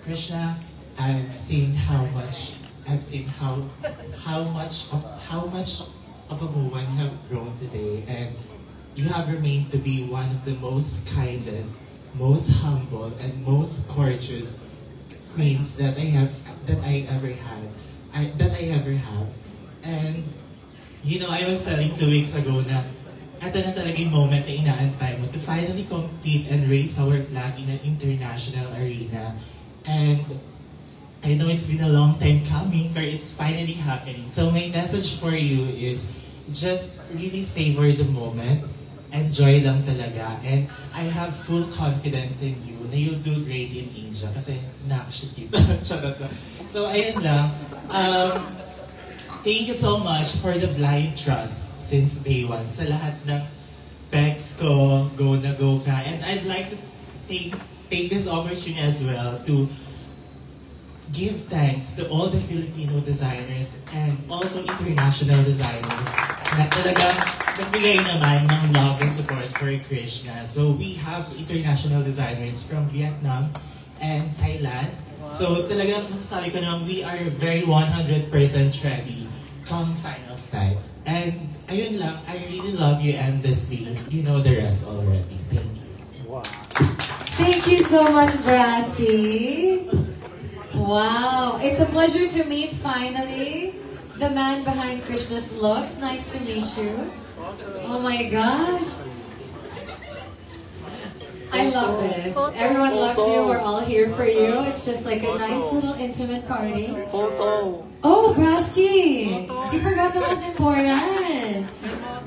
Krishna, I've seen how much of a woman you have grown today, and you have remained to be one of the most kindest, most humble, and most gorgeous queens that I ever have. And you know, I was telling 2 weeks ago na ito na talaga yung moment na inaantay mo to finally compete and raise our flag in an international arena. And I know it's been a long time coming, but it's finally happening. So my message for you is just really savor the moment. Enjoy lang talaga. And I have full confidence in you na you'll do great in Asia. Kasi nakashit So ayun lang. Thank you so much for the blind trust since day one. Sa lahat ng pecs ko, go na go ka. And I'd like to take this opportunity as well to give thanks to all the Filipino designers and also international designers na talaga nagbigay naman ng love and support for Krishna. So we have international designers from Vietnam and Thailand. So talagang masasabi ko naman, we are very 100% ready come finals time. And ayun lang, I really love you endlessly. You know the rest already. Thank you. Wow. Thank you so much, Brasti. Wow, it's a pleasure to meet finally the man behind Krishna's looks. Nice to meet you. Oh my gosh. I love this. Everyone loves you. We're all here for you. It's just like a nice little intimate party. Oh, Brasti! You forgot the most important.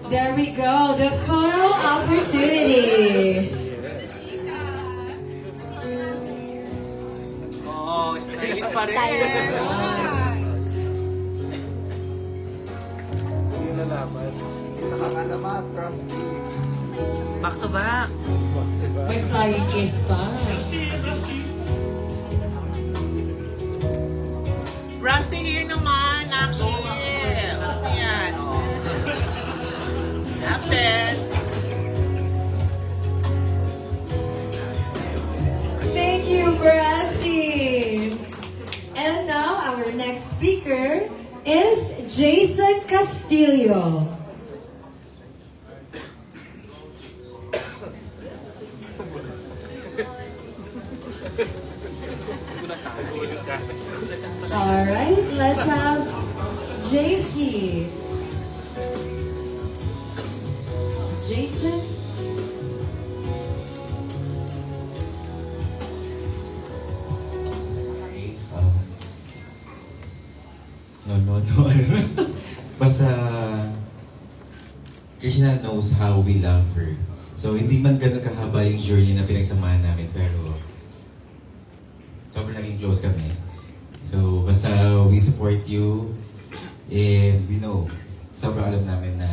There we go. The photo opportunity. Oh, stylist pa rin. Yung nalaman. Isa kang alamat, Krusty. Back to back. May flying kiss pa. Rusty here naman, actually. Ayan. Captain. Thank you, Brasti. And now our next speaker is Jason Castillo. All right, let's have JC. Jason. No. Basta Krishna knows how we love her. So hindi man ganun kahaba yung journey na pinagsamahan namin, pero sobrang naging close kami. So basta we support you, and we know sobrang alam namin na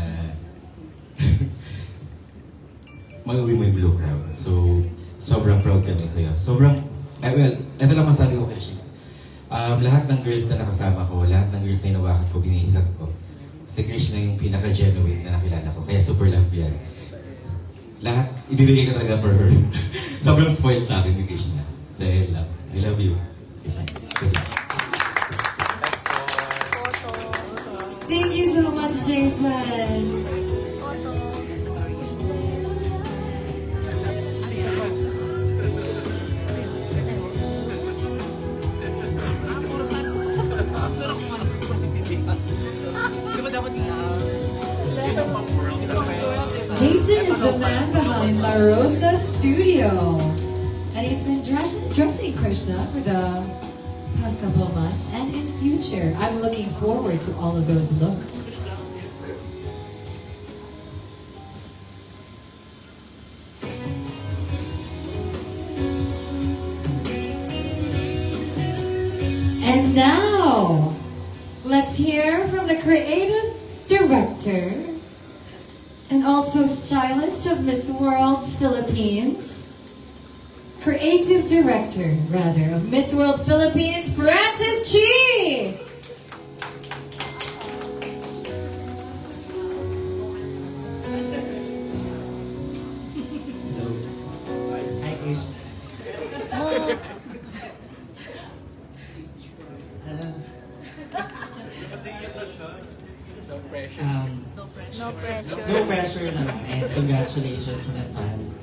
mag-uwi mo yung Blue Crown. So, sobrang proud kami sa'yo. Sobrang, well, ito lang masabi ko kay Krishna. Lahat ng girls na nakasama ko, lahat ng girls na inawakan ko, binihisat ko. Si Krishna yung pinaka-genuine na nakilala ko. Kaya super love yan. Lahat, ibibigay ko talaga for her. Sobrang spoiled sa akin ni Krishna. So, I love you. Thank you so much, Jason. Jason is the man behind La Rosa Studio, and he's been dressing Krishna for the past couple of months and in future. I'm looking forward to all of those looks. And now, let's hear from the creative director and also stylist of Miss World Philippines, creative director, rather, of Miss World Philippines, Francis Chi! Hi, Chris. Hello. No pressure. No pressure. No pressure na lang. And congratulations in advance.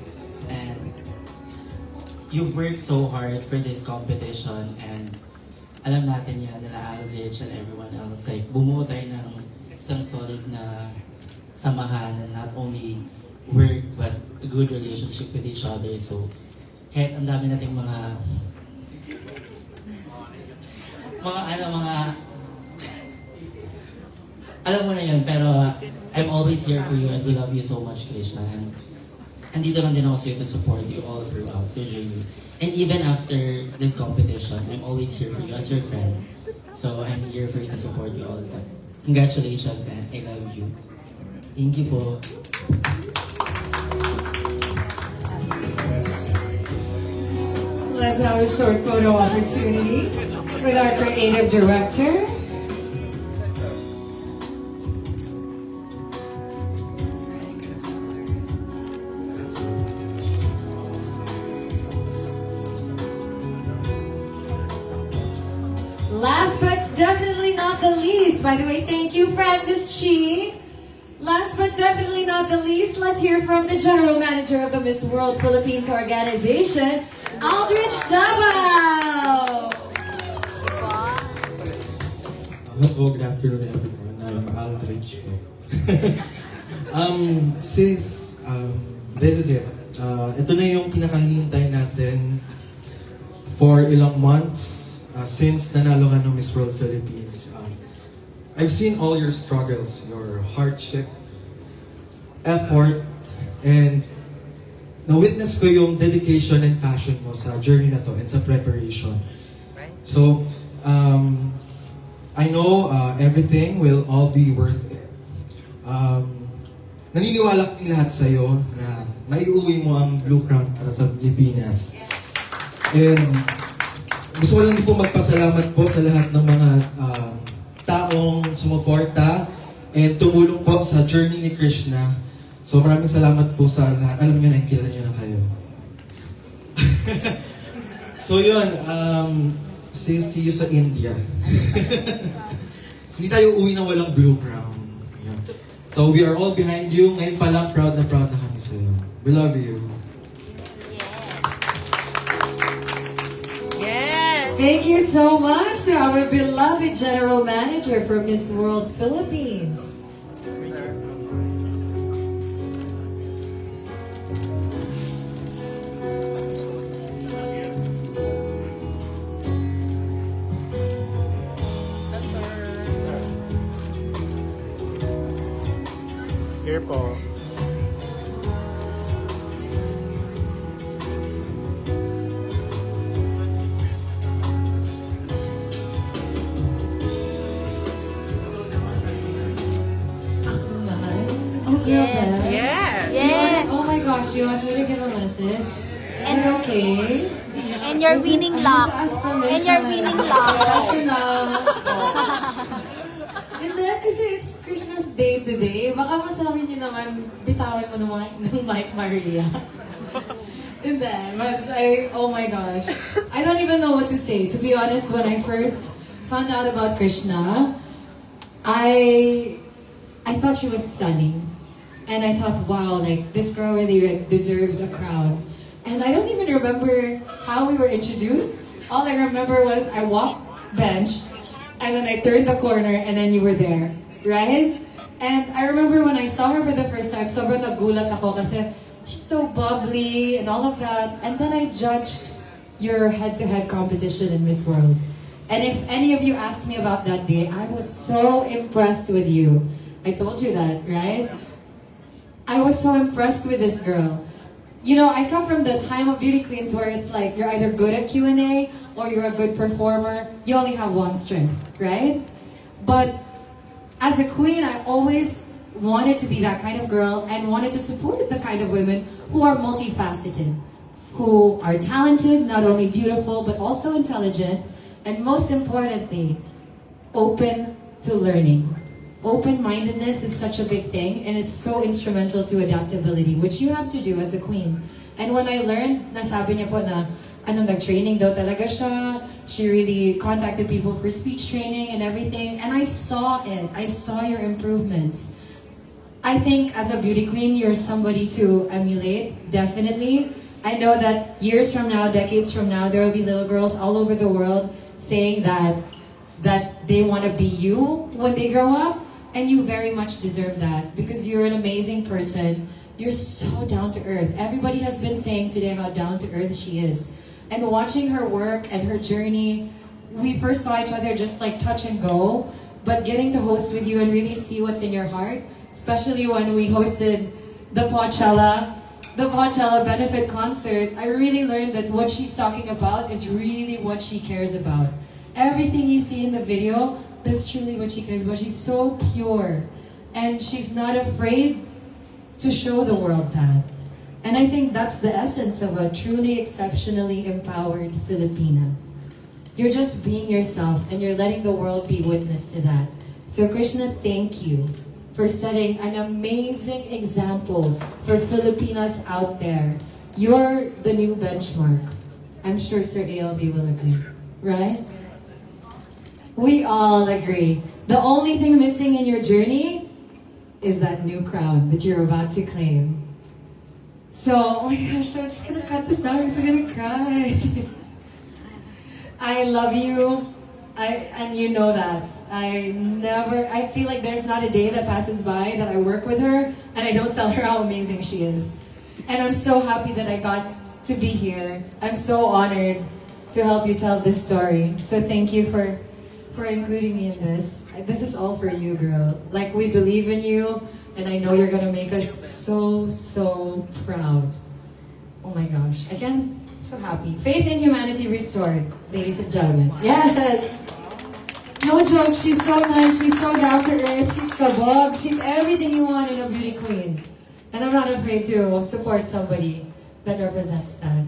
And you've worked so hard for this competition, and alam natin yan, nila Aldrich and everyone else. Like, bumuo tayo ng isang solid na samahan, and not only work but a good relationship with each other. So, kahit ang dami nating mga alam mo na yun, pero I'm always here for you and we love you so much, Krishna. And andito lang din ako sa'yo to support you all throughout your journey. And even after this competition, I'm always here for you as your friend. So I'm here for you to support you all the time. Congratulations and I love you. Thank you po. Let's have a short photo opportunity with our creative director. Last but definitely not the least, by the way, thank you, Francis Chi. Last but definitely not the least, let's hear from the General Manager of the Miss World Philippines organization, Aldrich Davao. Hello, good afternoon everyone. I'm Aldrich. Sis, this is it. Ito na yung pinakahihintay natin for ilang months since nanalo ka ng Miss World Philippines. I've seen all your struggles, your hardships, effort, and na-witness ko yung dedication and passion mo sa journey na to and sa preparation. So, I know everything will all be worth it. Naniniwala kami lahat sa'yo na maiuwi mo ang Blue Crown para sa Pilipinas. And gusto ko lang din po magpasalamat po sa lahat ng mga taong sumuporta and tumulong po sa journey ni Krishna. So maraming salamat po sa lahat. Alam niyo na, kilala niyo na kayo. So yun, see you sa India. Hindi tayo uwi na walang Blue Crown. Yeah. So we are all behind you. Ngayon pa lang, proud na kami sa iyo. We love you. Thank you so much to our beloved General Manager for Miss World Philippines. Here po. Kuya Ben? Yes. Yes. Oh my gosh, you want me to give a message? And okay. And your winning luck. And your winning luck. Krishna. Hindi, kasi it's Krishna's day today. Baka masabi niyo naman, bitawan mo ng Mike Maria. Hindi, but oh my gosh. I don't even know what to say. To be honest, when I first found out about Krishna, I thought she was stunning. And I thought, wow, like, this girl really deserves a crown. And I don't even remember how we were introduced. All I remember was I walked bench, and then I turned the corner, and then you were there, right? And I remember when I saw her for the first time, sobrang nagulat ako kasi she's so bubbly and all of that. And then I judged your head-to-head competition in Miss World. And if any of you asked me about that day, I was so impressed with you. I told you that, right? I was so impressed with this girl. You know, I come from the time of beauty queens where it's like you're either good at Q&A or you're a good performer. You only have one strength, right? But as a queen, I always wanted to be that kind of girl and wanted to support the kind of women who are multifaceted, who are talented, not only beautiful, but also intelligent, and most importantly, open to learning. Open-mindedness is such a big thing, and it's so instrumental to adaptability, which you have to do as a queen. And when I learned, nasabi niya po na nag-training daw talaga siya. She really contacted people for speech training and everything, and I saw it. I saw your improvements. I think as a beauty queen, you're somebody to emulate, definitely. I know that years from now, decades from now, there will be little girls all over the world saying that they want to be you when they grow up. And you very much deserve that because you're an amazing person. You're so down to earth. Everybody has been saying today how down to earth she is. And watching her work and her journey, we first saw each other just like touch and go, but getting to host with you and really see what's in your heart, especially when we hosted the Coachella benefit concert, I really learned that what she's talking about is really what she cares about. Everything you see in the video, that's truly what she cares about. She's so pure. And she's not afraid to show the world that. And I think that's the essence of a truly exceptionally empowered Filipina. You're just being yourself and you're letting the world be witness to that. So Krishna, thank you for setting an amazing example for Filipinas out there. You're the new benchmark. I'm sure Sir ALV will agree, right? We all agree. The only thing missing in your journey is that new crown that you're about to claim. So, oh my gosh, I'm just gonna cut this out because I'm gonna cry. I love you, and you know that. I feel like there's not a day that passes by that I work with her and I don't tell her how amazing she is. And I'm so happy that I got to be here. I'm so honored to help you tell this story. So thank you for including me in this. This is all for you, girl. Like, we believe in you, and I know you're gonna make us so, so proud. Oh my gosh. Again, I'm so happy. Faith in humanity restored, ladies and gentlemen. Yes! No joke, she's so nice, she's so down to earth, she's kabog, she's everything you want in a beauty queen. And I'm not afraid to support somebody that represents that.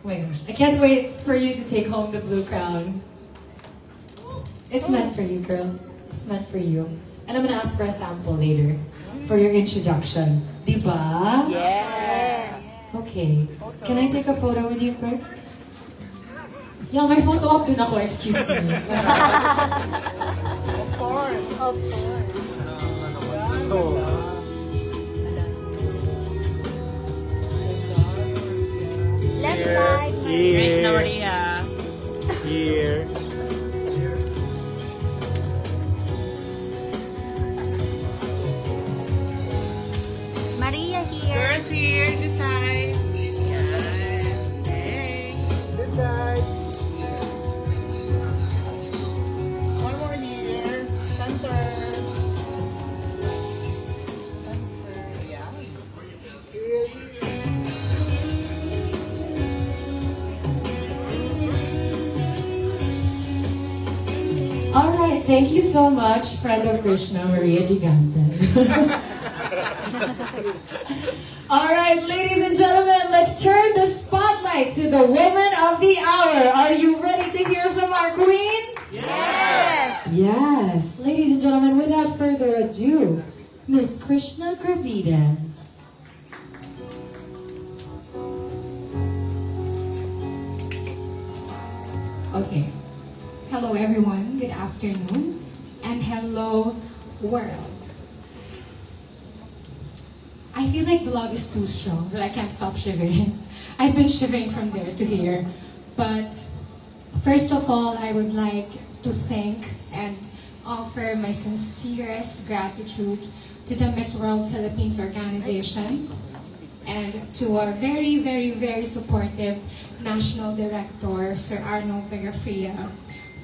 Oh my gosh. I can't wait for you to take home the blue crown. It's meant for you, girl. It's meant for you. And I'm gonna ask for a sample later for your introduction. Diba? Yes. Okay. Can I take a photo with you, quick? Yeah, may photo op din ako, excuse me. Of course. Of course. Left side. Here. Maria. Here. Maria here. Girls here, this side. Yes. Thanks. This side. One more here. Center. Yeah. All right, thank you so much, friend of Krishna, Maria Gigante. All right, ladies and gentlemen, let's turn the spotlight to the woman of the hour. Are you ready to hear from our queen? Yes! Yes. Ladies and gentlemen, without further ado, Miss Krishna Gravidas. Okay. Hello everyone, good afternoon, and hello world. I feel like the love is too strong, but I can't stop shivering. I've been shivering from there to here. But first of all, I would like to thank and offer my sincerest gratitude to the Miss World Philippines organization and to our very, very, very supportive National Director, Sir Arnold Vegafria,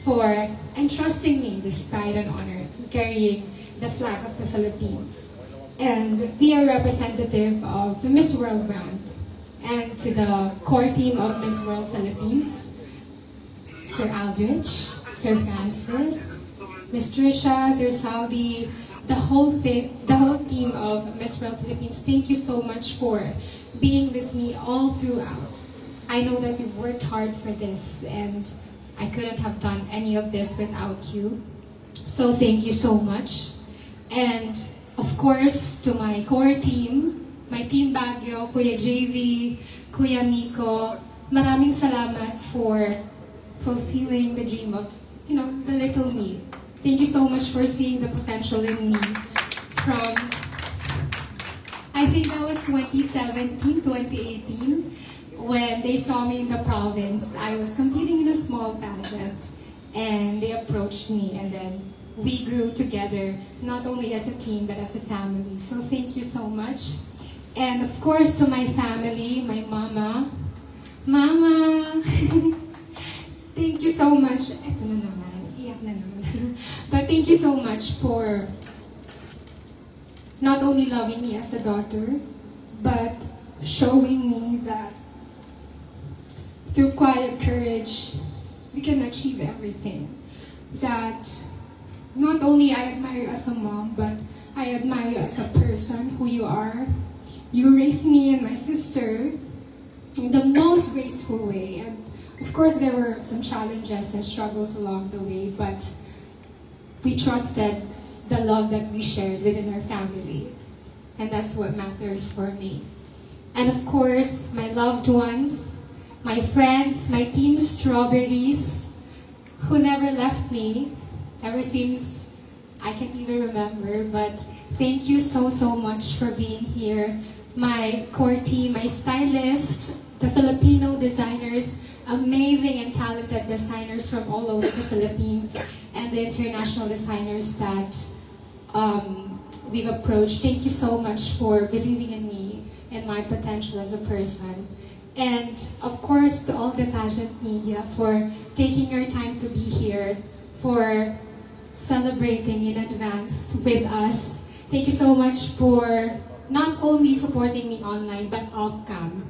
for entrusting me this pride and honor carrying the flag of the Philippines and be a representative of the Miss World brand, and to the core team of Miss World Philippines, Sir Aldrich, Sir Francis, Miss Trisha, Sir Saudi, the whole team of Miss World Philippines. Thank you so much for being with me all throughout. I know that you've worked hard for this, and I couldn't have done any of this without you. So thank you so much. And of course, to my core team, my Team Baguio, Kuya JV, Kuya Miko, maraming salamat for fulfilling the dream of, the little me. Thank you so much for seeing the potential in me from, I think that was 2017, 2018, when they saw me in the province. I was competing in a small pageant, and they approached me, and then we grew together, not only as a team, but as a family. So thank you so much. And of course, to my family, my mama. Mama! Thank you so much. Eto na naman, iyak na naman. But thank you so much for not only loving me as a daughter, but showing me that through quiet courage, we can achieve everything. That not only I admire you as a mom, but I admire you as a person, who you are. You raised me and my sister in the most graceful way. And of course, there were some challenges and struggles along the way, but we trusted the love that we shared within our family. And that's what matters for me. And of course, my loved ones, my friends, my team Strawberries, who never left me ever since I can even remember. But thank you so, so much for being here. My core team, my stylist, the Filipino designers, amazing and talented designers from all over the Philippines, and the international designers that we've approached. Thank you so much for believing in me and my potential as a person. And of course, to all the pageant media for taking your time to be here, for celebrating in advance with us. Thank you so much for not only supporting me online, but off-cam.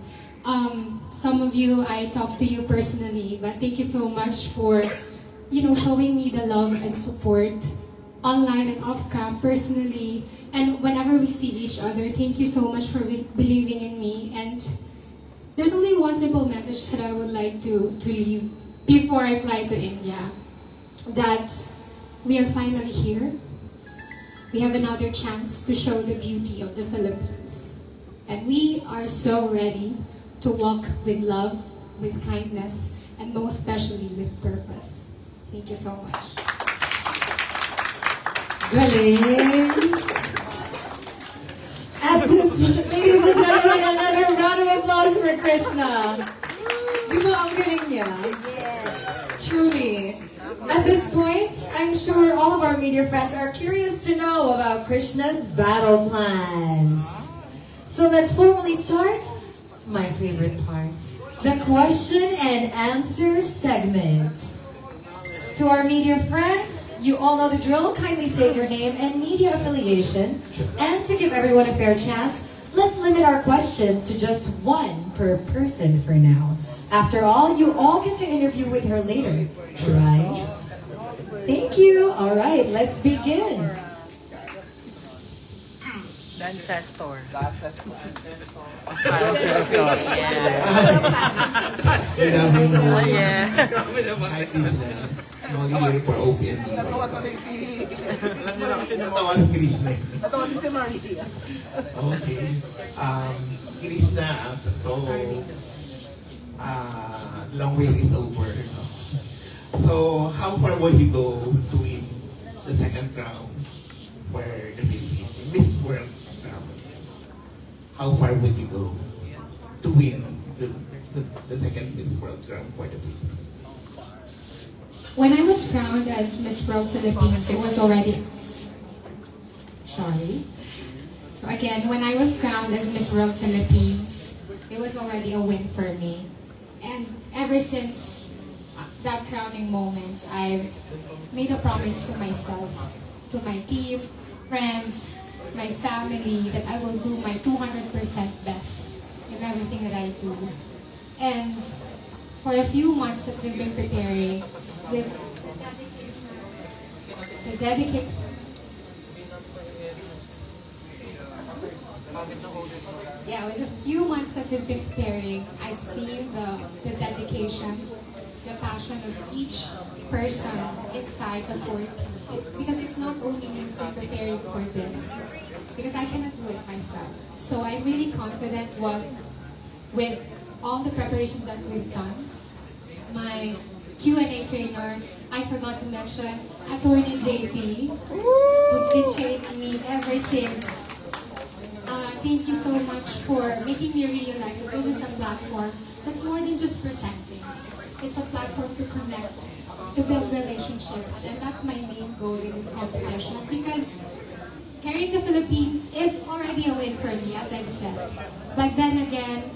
Some of you, I talked to you personally, but thank you so much for, showing me the love and support online and off-cam personally. And whenever we see each other, thank you so much for believing in me. And there's only one simple message that I would like to leave before I fly to India. That we are finally here. We have another chance to show the beauty of the Philippines. And we are so ready to walk with love, with kindness, and most especially with purpose. Thank you so much. Galing! At this, ladies and gentlemen, another round of applause for Krishna. Di ba ang galing niya? Truly. At this point, I'm sure all of our media friends are curious to know about Krishna's battle plans. So let's formally start my favorite part, the question and answer segment. To our media friends, you all know the drill. Kindly state your name and media affiliation. And to give everyone a fair chance, let's limit our question to just one per person for now. After all, you all get to interview with her later, right? Thank you. All right, let's begin. The ancestor. The ancestor. Good afternoon. Yeah. Hi, Krishna. Molly here for OPM. Natawa tuloy si... Alam niyo na kasi Natawa si Krishna. Natawa din si Maria. Okay. Krishna, so, long wait is over. No? So, how far would you go to win the second crown for the Philippines? Miss World crown. How far would you go to win the second Miss World crown for the Philippines? When I was crowned as Miss World Philippines, it was already... Sorry. So again, when I was crowned as Miss World Philippines, it was already a win for me. And ever since that crowning moment, I've made a promise to myself, to my team, friends, my family, that I will do my 200% best in everything that I do. And for a few months that we've been preparing, with the dedication, with a few months that we've been preparing, I've seen the dedication, the passion of each person inside the court. Because it's not only me who's been preparing for this, because I cannot do it myself. So I'm really confident with all the preparation that we've done. My Q&A trainer, I forgot to mention, Attorney JP, who's been training me ever since. Thank you so much for making me realize that this is a platform that's more than just presenting. It's a platform to connect, to build relationships, and that's my main goal in this competition, because carrying the Philippines is already a win for me, as I've said. But then again,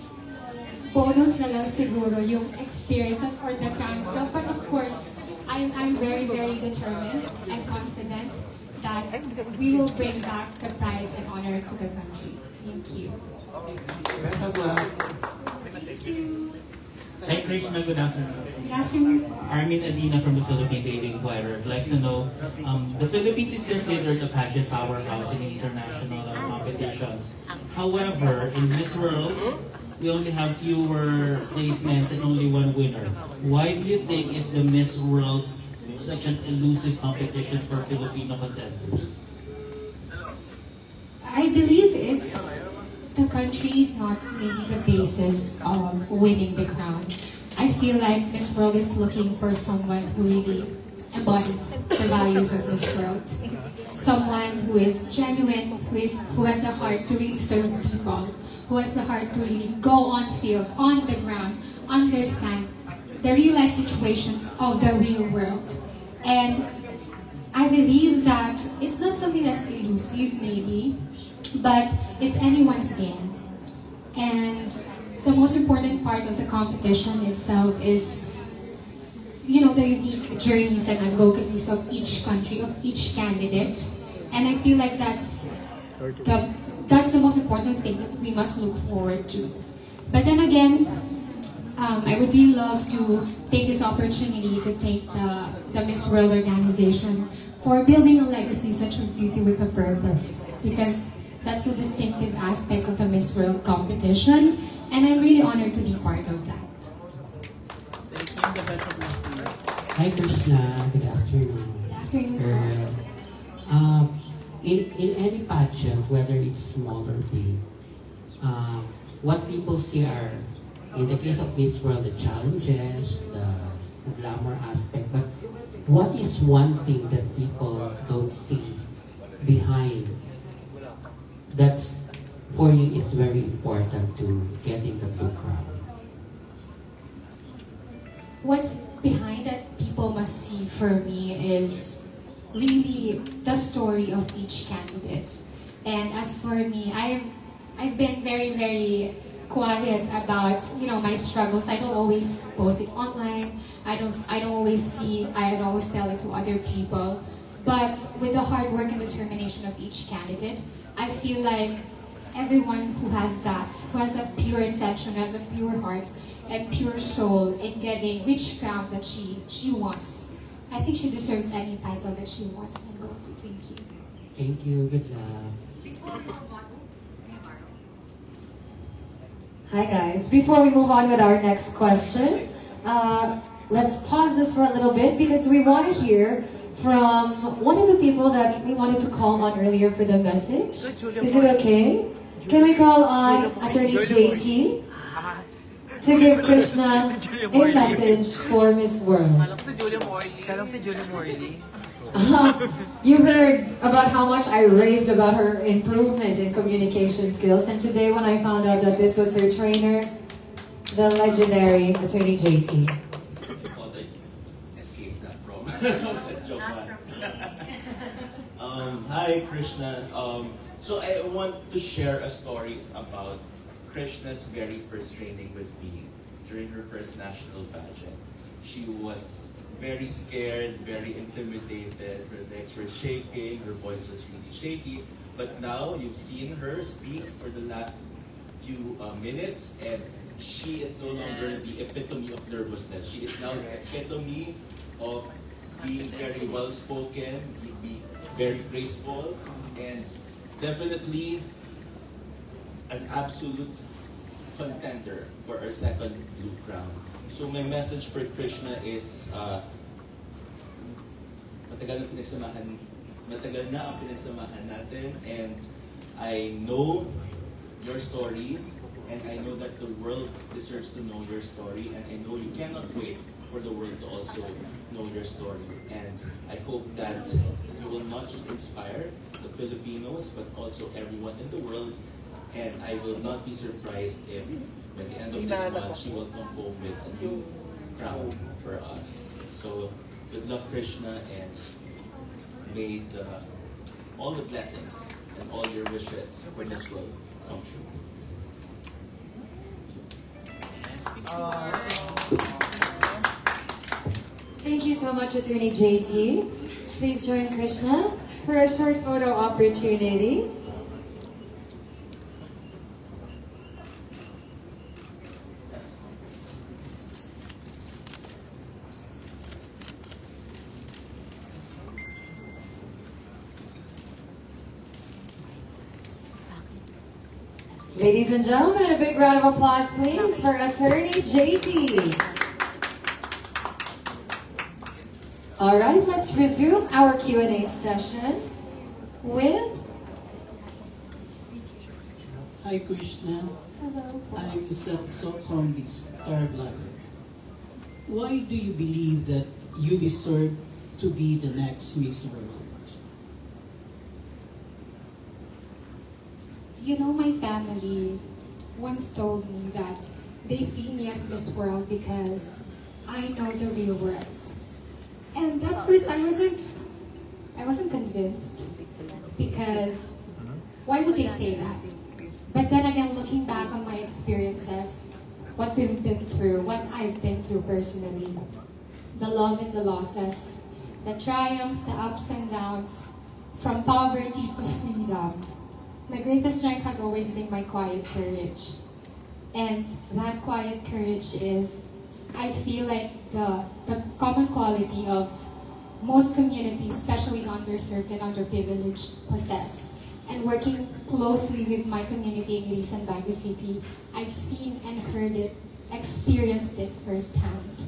bonus na lang siguro yung experiences or the crown itself. But of course, I'm very, very determined and confident that we will bring back the pride and honor to the country. Thank you. Best of luck. Thank you. Hi Krishna, good afternoon. Good afternoon. Armin Adina from the Philippine Daily Inquirer. I'd like to know, the Philippines is considered a pageant powerhouse in international competitions. However, in Miss World, we only have fewer placements and only one winner. Why do you think is the Miss World such an elusive competition for Filipino contenders? I believe it's the country is not really the basis of winning the crown. I feel like Miss World is looking for someone who really embodies the values of Miss World. Someone who is genuine, who has the heart to really serve people, who has the heart to really go on field, on the ground, understand the real life situations of the real world. And I believe that it's not something that's elusive maybe, but it's anyone's game. And the most important part of the competition itself is, you know, the unique journeys and advocacies of each country, of each candidate. And I feel like that's the most important thing that we must look forward to. But then again, I would really love to take this opportunity to thank the Miss World organization for building a legacy such as Beauty with a Purpose, because that's the distinctive aspect of the Miss World competition, and I'm really honored to be part of that. Hi Krishna, good afternoon. Good afternoon. In any pageant, whether it's small or big, what people see are, in the case of Miss World, the challenges, the glamour aspect, but what is one thing that people don't see behind that for you is very important to getting the blue crown? What's behind that people must see for me is really the story of each candidate. And as for me, I've been very, very quiet about, you know, my struggles. I don't always post it online. I don't always see it. I don't always tell it to other people. But with the hard work and determination of each candidate, I feel like everyone who has that, who has a pure intention, has a pure heart and pure soul in getting which crown that she wants, I think she deserves any title that she wants and go to. Thank you. Thank you. Good luck. Hi guys. Before we move on with our next question, let's pause this for a little bit because we want to hear from one of the people that we wanted to call on earlier for the message. Is it okay? Can we call on Attorney JT to give Krishna a message for Miss World? You heard about how much I raved about her improvement in communication skills, and today when I found out that this was her trainer, the legendary Attorney JT. Escape that from joke. Hi Krishna. So I want to share a story about Krishna's very first training with me during her first national pageant. She was very scared, very intimidated, her legs were shaking, her voice was really shaky. But now you've seen her speak for the last few minutes, and she is no longer the epitome of nervousness. She is now the epitome of being very well-spoken, being very graceful, and definitely an absolute contender for our second Blue Crown. So my message for Krishna is matagal na ang pinagsamahan natin, and I know your story, and I know that the world deserves to know your story, and I know you cannot wait for the world to also know your story. And I hope that you will not just inspire the Filipinos, but also everyone in the world. And I will not be surprised if by the end of this month, she will come home with a new crown for us. So good luck, Krishna, and may all the blessings and all your wishes for this world come true. Thank you so much, Attorney JT. Please join Krishna for a short photo opportunity. Ladies and gentlemen, a big round of applause, please, for Attorney JT. All right, let's resume our Q&A session with... Hi, Krishna. Hello. I'm so from the Star Blood. Why do you believe that you deserve to be the next Miss World? You know, my family once told me that they see me as Miss World because I know the real world. And at first I wasn't convinced, because why would they say that? But then again, looking back on my experiences, what we've been through, what I've been through personally, the love and the losses, the triumphs, the ups and downs, from poverty to freedom, my greatest strength has always been my quiet courage. And that quiet courage is, I feel like the common quality of most communities, especially underserved and underprivileged, possess. And working closely with my community in Ilisan, Baguio City, I've seen and heard it, experienced it firsthand.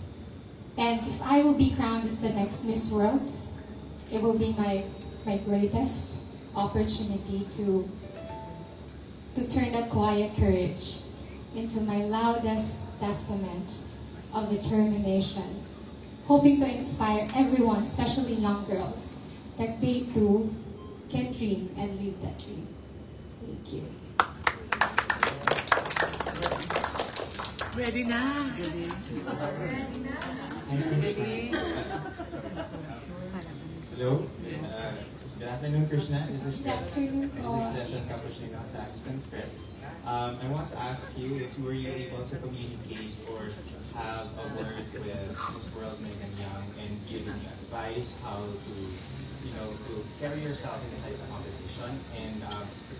And if I will be crowned as the next Miss World, it will be my greatest opportunity to turn that quiet courage into my loudest testament of determination, hoping to inspire everyone, especially young girls, that they too can dream and live that dream. Thank you. Ready na! Hello. Good afternoon, Krishna. This is Desmond Cappuccino Sanchez and Scripts. I want to ask you if were you able to communicate or have a word with Miss World Megan Young and giving advice how to, to carry yourself inside the competition, and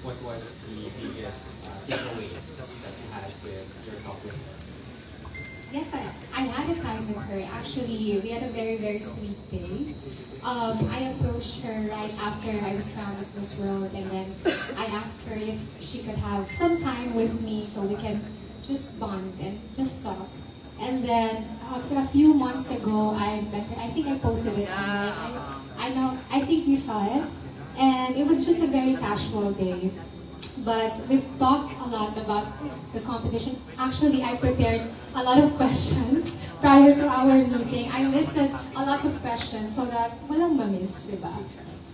what was the biggest takeaway that you had with your top winner? Yes, I had a time with her. Actually, we had a very, very sweet day. I approached her right after I was crowned as Miss World, and then I asked her if she could have some time with me so we can just bond and just talk. And then a few months ago, I met her. I think I posted it. I think you saw it. And it was just a very casual day. But we've talked a lot about the competition. Actually, I prepared a lot of questions prior to our meeting. I listed a lot of questions so that walang mamiss, diba?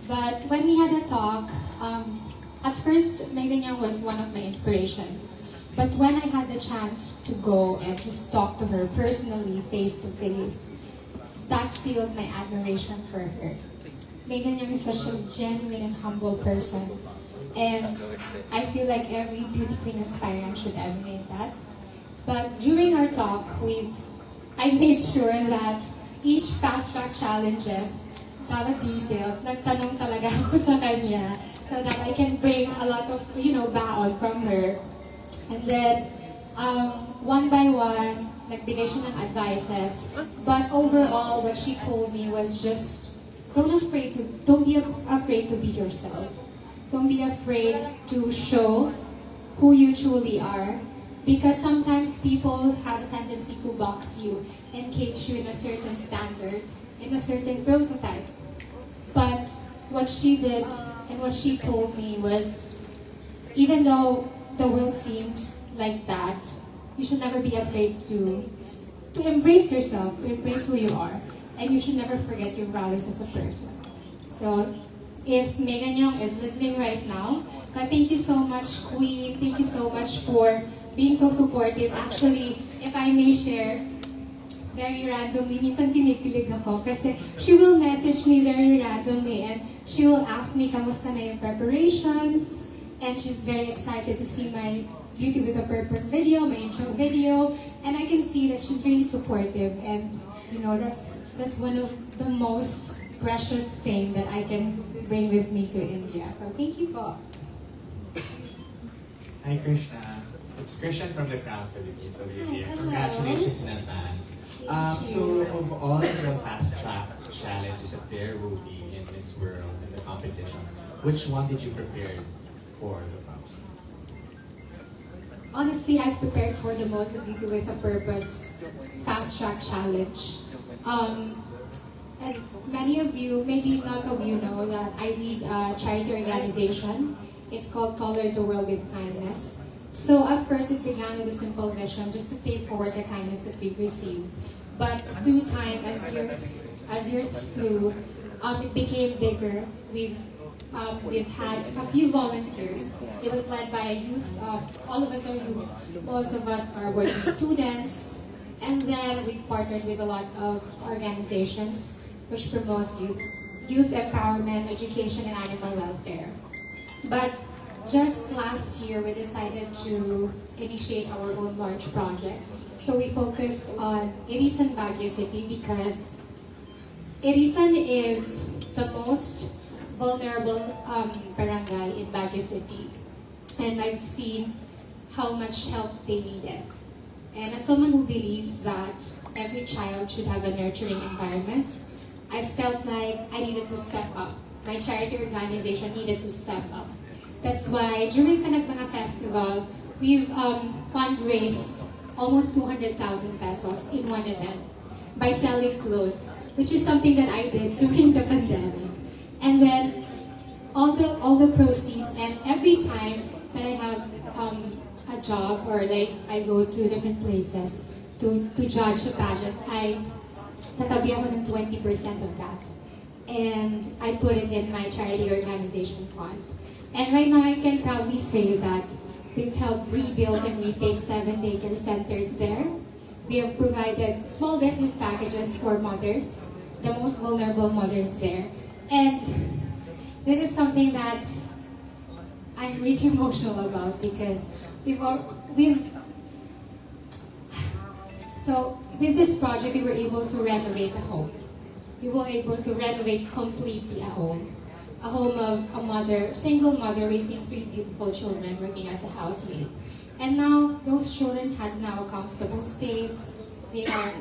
But when we had a talk, at first, Megan Young was one of my inspirations. But when I had the chance to go and just talk to her personally, face to face, that sealed my admiration for her. Megan Young is such a genuine and humble person. And I feel like every beauty queen aspirant should emulate that. But during our talk, I made sure that each fast track challenges, dapat detailed, nagtanong talaga ako sa kanya so that I can bring a lot of, baon from her. And then, one by one, nagbigay siya ng advices. But overall, what she told me was just, don't be afraid to be yourself. Don't be afraid to show who you truly are. Because sometimes people have a tendency to box you and cage you in a certain standard, in a certain prototype. But what she did and what she told me was, even though the world seems like that, you should never be afraid to embrace yourself, to embrace who you are. And you should never forget your values as a person. So, if Megan Young is listening right now, thank you so much, Queen. Thank you so much for being so supportive. Actually, if I may share, very randomly, minsan kinikilig ako kasi she will message me very randomly and she will ask me kamusta na yung preparations, and she's very excited to see my Beauty with a Purpose video, my intro video, and I can see that she's really supportive, and that's one of the most precious thing that I can bring with me to India. So thank you po. Hi Krishna, it's Christian from the Crown Philippines over here. Congratulations in advance. So of all the fast track challenges that there will be in Miss World and the competition, which one did you prepare for the most? Honestly, I've prepared for the most of Beauty with a Purpose fast track challenge. As many of you, maybe not of you know, that I lead a charity organization. It's called Color the World with Kindness. So at first it began with a simple vision, just to pay forward the kindness that we've received. But through time, as years flew, it became bigger. We've had a few volunteers. It was led by youth. All of us are youth. Most of us are working students. And then we partnered with a lot of organizations which promotes youth empowerment, education, and animal welfare. But just last year, we decided to initiate our own large project. So we focused on Irisan, Baguio City, because Irisan is the most vulnerable barangay in Baguio City. And I've seen how much help they needed. And as someone who believes that every child should have a nurturing environment, I felt like I needed to step up. My charity organization needed to step up. That's why during Panagmanga Festival, we've fundraised almost 200,000 pesos in one event by selling clothes, which is something that I did during the pandemic. And then all the proceeds, and every time that I have a job or like I go to different places to judge a pageant, natabi ako ng 20% of that. And I put it in my charity organization fund. And right now I can proudly say that we've helped rebuild and repaint 7 daycare centers there. We have provided small business packages for mothers, the most vulnerable mothers there. And this is something that I'm really emotional about because so with this project, we were able to renovate a home. We were able to renovate completely a home of a mother, single mother raising 3 beautiful children, working as a housemaid. And now those children has now a comfortable space. They are,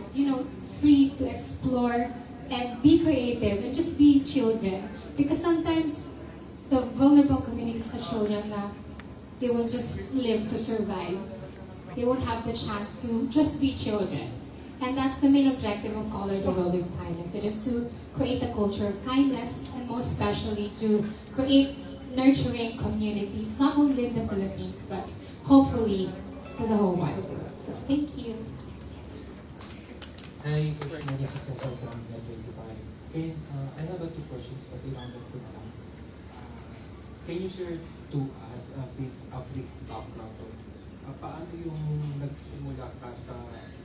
free to explore and be creative and just be children. Because sometimes the vulnerable communities of children, they will just live to survive. they won't have the chance to just be children. And that's the main objective of Color the World with Kindness. It is to create a culture of kindness, and most especially to create nurturing communities, not only in the Philippines, but hopefully to the whole wide world. So thank you. Hi, Krishna. This is Cesar from Net25. Okay, I have 2 questions, but ilangan ko na lang. Can you share to us a brief background of paano yung nagsimula ka sa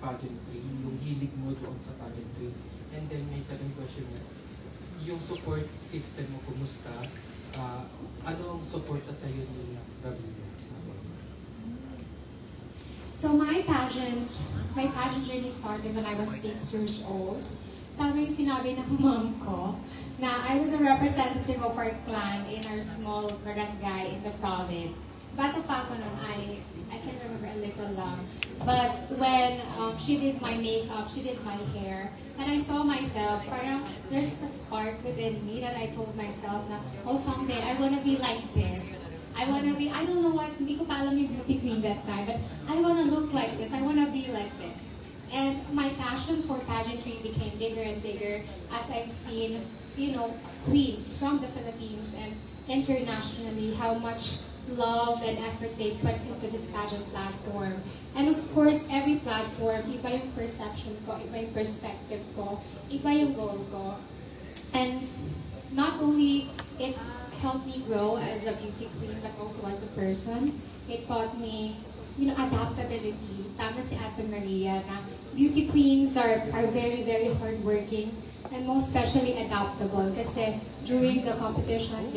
pageantry, yung hilig mo doon sa pageantry? And then my second question is, yung support system mo, kumusta? Ano ang suporta sa'yo ni Rabia? So my pageant journey started when I was 6 years old. Tama yung sinabi ng mom ko na I was a representative of our clan in our small barangay in the province. Bata pa ako nun, I can remember a little lang. But when she did my makeup, she did my hair, and I saw myself, parang there's a spark within me that I told myself na, oh, someday I wanna be like this. I wanna be, I don't know what, hindi ko pa alam yung beauty queen that time, but I wanna look like this, I wanna be like this. And my passion for pageantry became bigger and bigger as I've seen, you know, queens from the Philippines and internationally, how much love and effort they put into this pageant platform. And of course, every platform, iba yung perception ko, iba yung perspective ko, iba yung goal ko. And not only it helped me grow as a beauty queen, but also as a person. It taught me, you know, adaptability. Tama si Ate Maria na beauty queens are very, very hardworking and most especially adaptable. Kasi during the competition,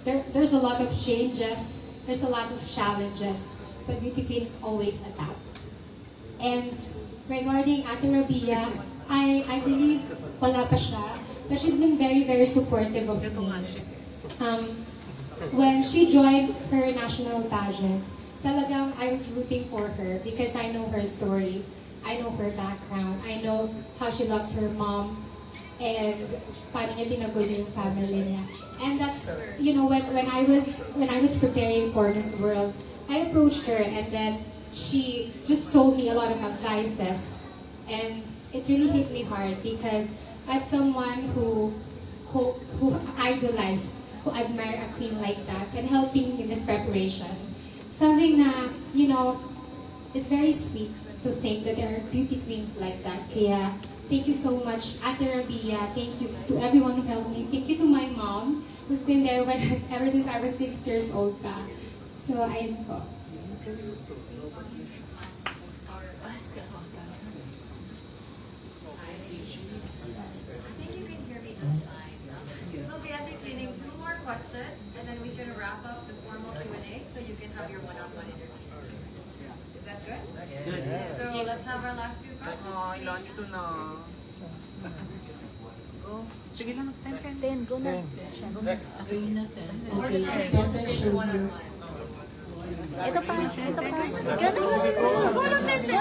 there's a lot of changes, there's a lot of challenges, but beauty queens always adapt. And regarding Ate Rabia, I believe wala pa siya, but she's been very, very supportive of me. When she joined her national pageant, talagang I was rooting for her because I know her story, I know her background, I know how she loves her mom, and paano niya tinagol yung family niya. And that's, you know, when I was preparing for Miss World, I approached her and then she just told me a lot of advices, and it really hit me hard because as someone who idolized, who admire a queen like that and helping in this preparation, something na, you know, it's very sweet to think that there are beauty queens like that. Kaya, thank you so much, Ate Rabia. Thank you to everyone who helped me. Thank you to my mom, who's been there ever since I was 6 years old pa. So, ayun po. Questions, and then we can wrap up the formal Q&A so you can have your one-on-one interviews. Is that good? Good. So let's have our last 2 questions. Ay, last 2 na. Go. Sige lang, 10, go na. Okay na, 10. Okay, ito pa. Ganun. Walang 10.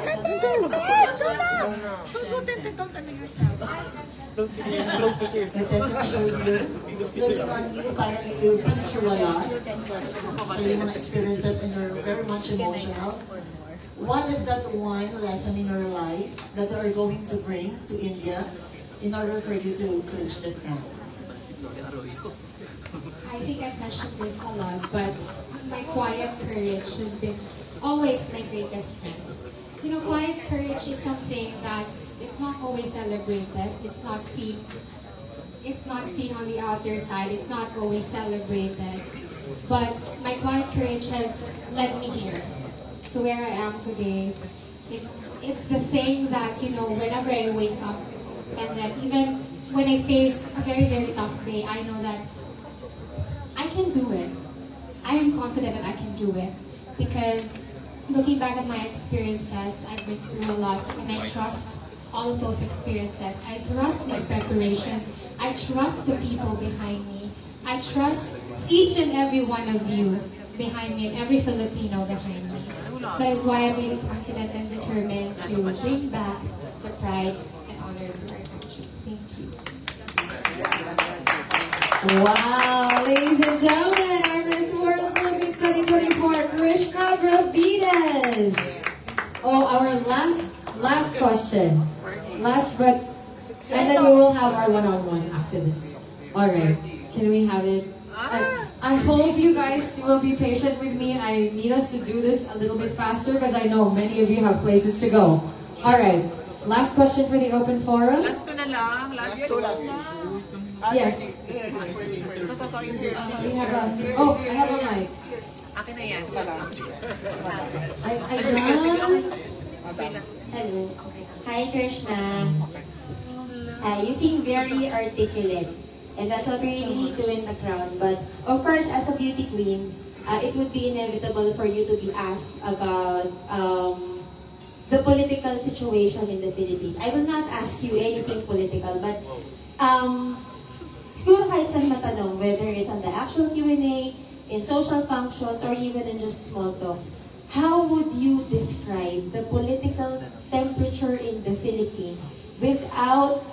Don't ano yourself. Don't show you. Looking on you, parang you've been through a lot. So yung mga experiences and you're very much emotional. What is that one lesson in your life that you are going to bring to India in order for you to clinch the crown? I think I've mentioned this a lot, but my quiet courage has been always my greatest strength. You know, quiet courage is something that's, it's not always celebrated, it's not seen on the outer side, it's not always celebrated. But my quiet courage has led me here, to where I am today. It's the thing that, you know, whenever I wake up, and then even when I face a very, very tough day, I know that I can do it. I am confident that I can do it. Because looking back at my experiences, I've been through a lot, and I trust all of those experiences. I trust my preparations. I trust the people behind me. I trust each and every one of you behind me and every Filipino behind me. That is why I'm really confident and determined to bring back the pride and honor to our country. Thank you. Wow, ladies and gentlemen, our Miss World Philippines 2024, Krishna Bravidas. Oh, our last question. And then we will have our one-on-one after this. Alright, can we have it? I hope you guys will be patient with me. I need us to do this a little bit faster because I know many of you have places to go. Alright, last question for the open forum. Last na lang. Last na. Yes. We have a, I have a mic. Akin na yan. Hello. Hi, Krishna. You seem very articulate. And that's what we really need to win the crown. But of course, as a beauty queen, it would be inevitable for you to be asked about the political situation in the Philippines. I will not ask you anything political, but siguro kahit saan matanong, whether it's on the actual Q&A, in social functions, or even in just small talks, how would you describe the political temperature in the Philippines without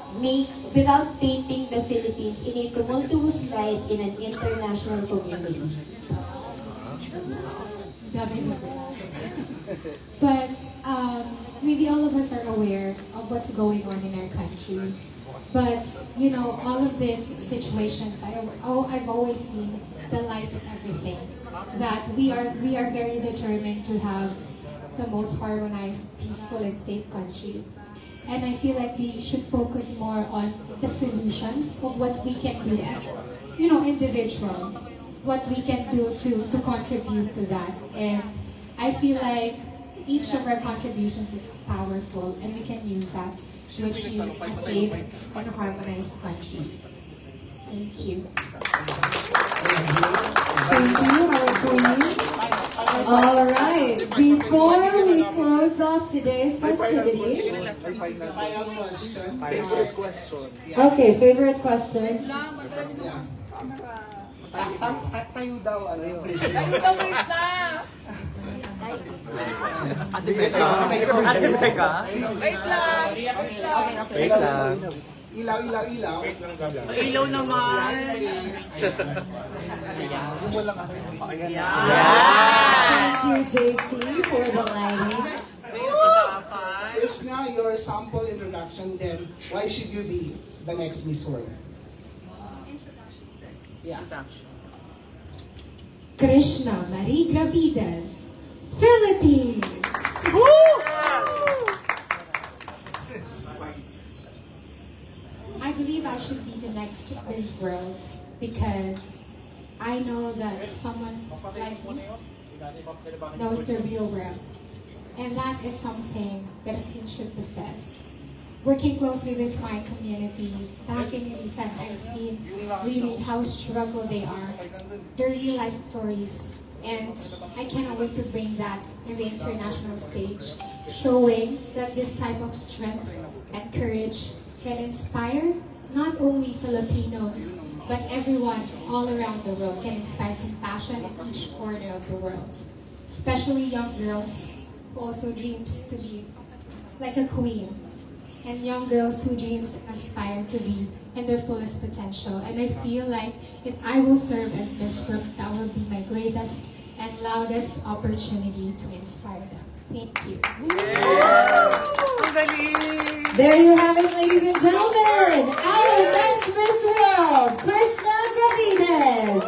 painting the Philippines in a tumultuous light in an international community? But maybe all of us are aware of what's going on in our country. But you know, all of these situations, I've always seen the light of everything. That we are very determined to have the most harmonized, peaceful, and safe country. And I feel like we should focus more on the solutions of what we can do as, you know, individual, what we can do to contribute to that. And I feel like each of our contributions is powerful, and we can use that to achieve a safe and harmonized country. Thank you. Thank you, our queen. All right, before we close off today's festivities. Favorite question. Okay, favorite question. Tayo daw, ano yung Krishna? Tayo daw, Krishna! Wait lang. Ilaw. Ilaw naman. Thank you, JC, for the lighting. Krishna, your sample introduction, then why should you be the next Miss World? Yeah. Krishna Marie Gravidas, Philippines. I believe I should be the next Miss World because I know that someone like me knows the real world. And that is something that a teen should possess. Working closely with my community, back in Ilisan, I've seen really how struggle they are, their real life stories, and I cannot wait to bring that in the international stage, showing that this type of strength and courage can inspire not only Filipinos, but everyone all around the world, can inspire compassion in each corner of the world, especially young girls who also dreams to be like a queen, and young girls who dreams and aspire to be in their fullest potential. And I feel like if I will serve as Miss World, that will be my greatest and loudest opportunity to inspire them. Thank you. There you have it, ladies and gentlemen. Our next Miss World, Krishna Gravidas.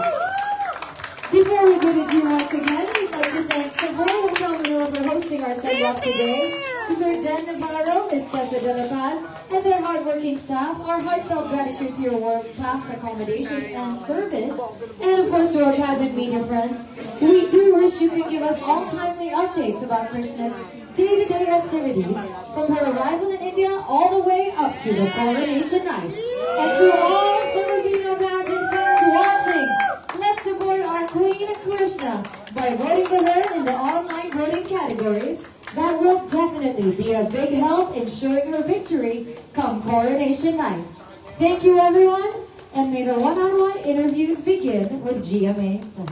Before we give it to you once again, we'd like to thank Savoy Hotel Manila for hosting our send-off today. To Sir Dan Navarro, Ms. Tessa De La Paz, and their hardworking staff, our heartfelt gratitude to your world-class accommodations and service. And of course to our pageant media friends, we do wish you could give us all timely updates about Krishna's day-to-day activities, from her arrival in India all the way up to the coronation night. And to all Filipino pageant fans watching, let's support our Queen Krishna by voting for her in the online voting categories. That will definitely be a big help in ensuring her victory come coronation night. Thank you, everyone, and may the one-on-one interviews begin with GMA 7.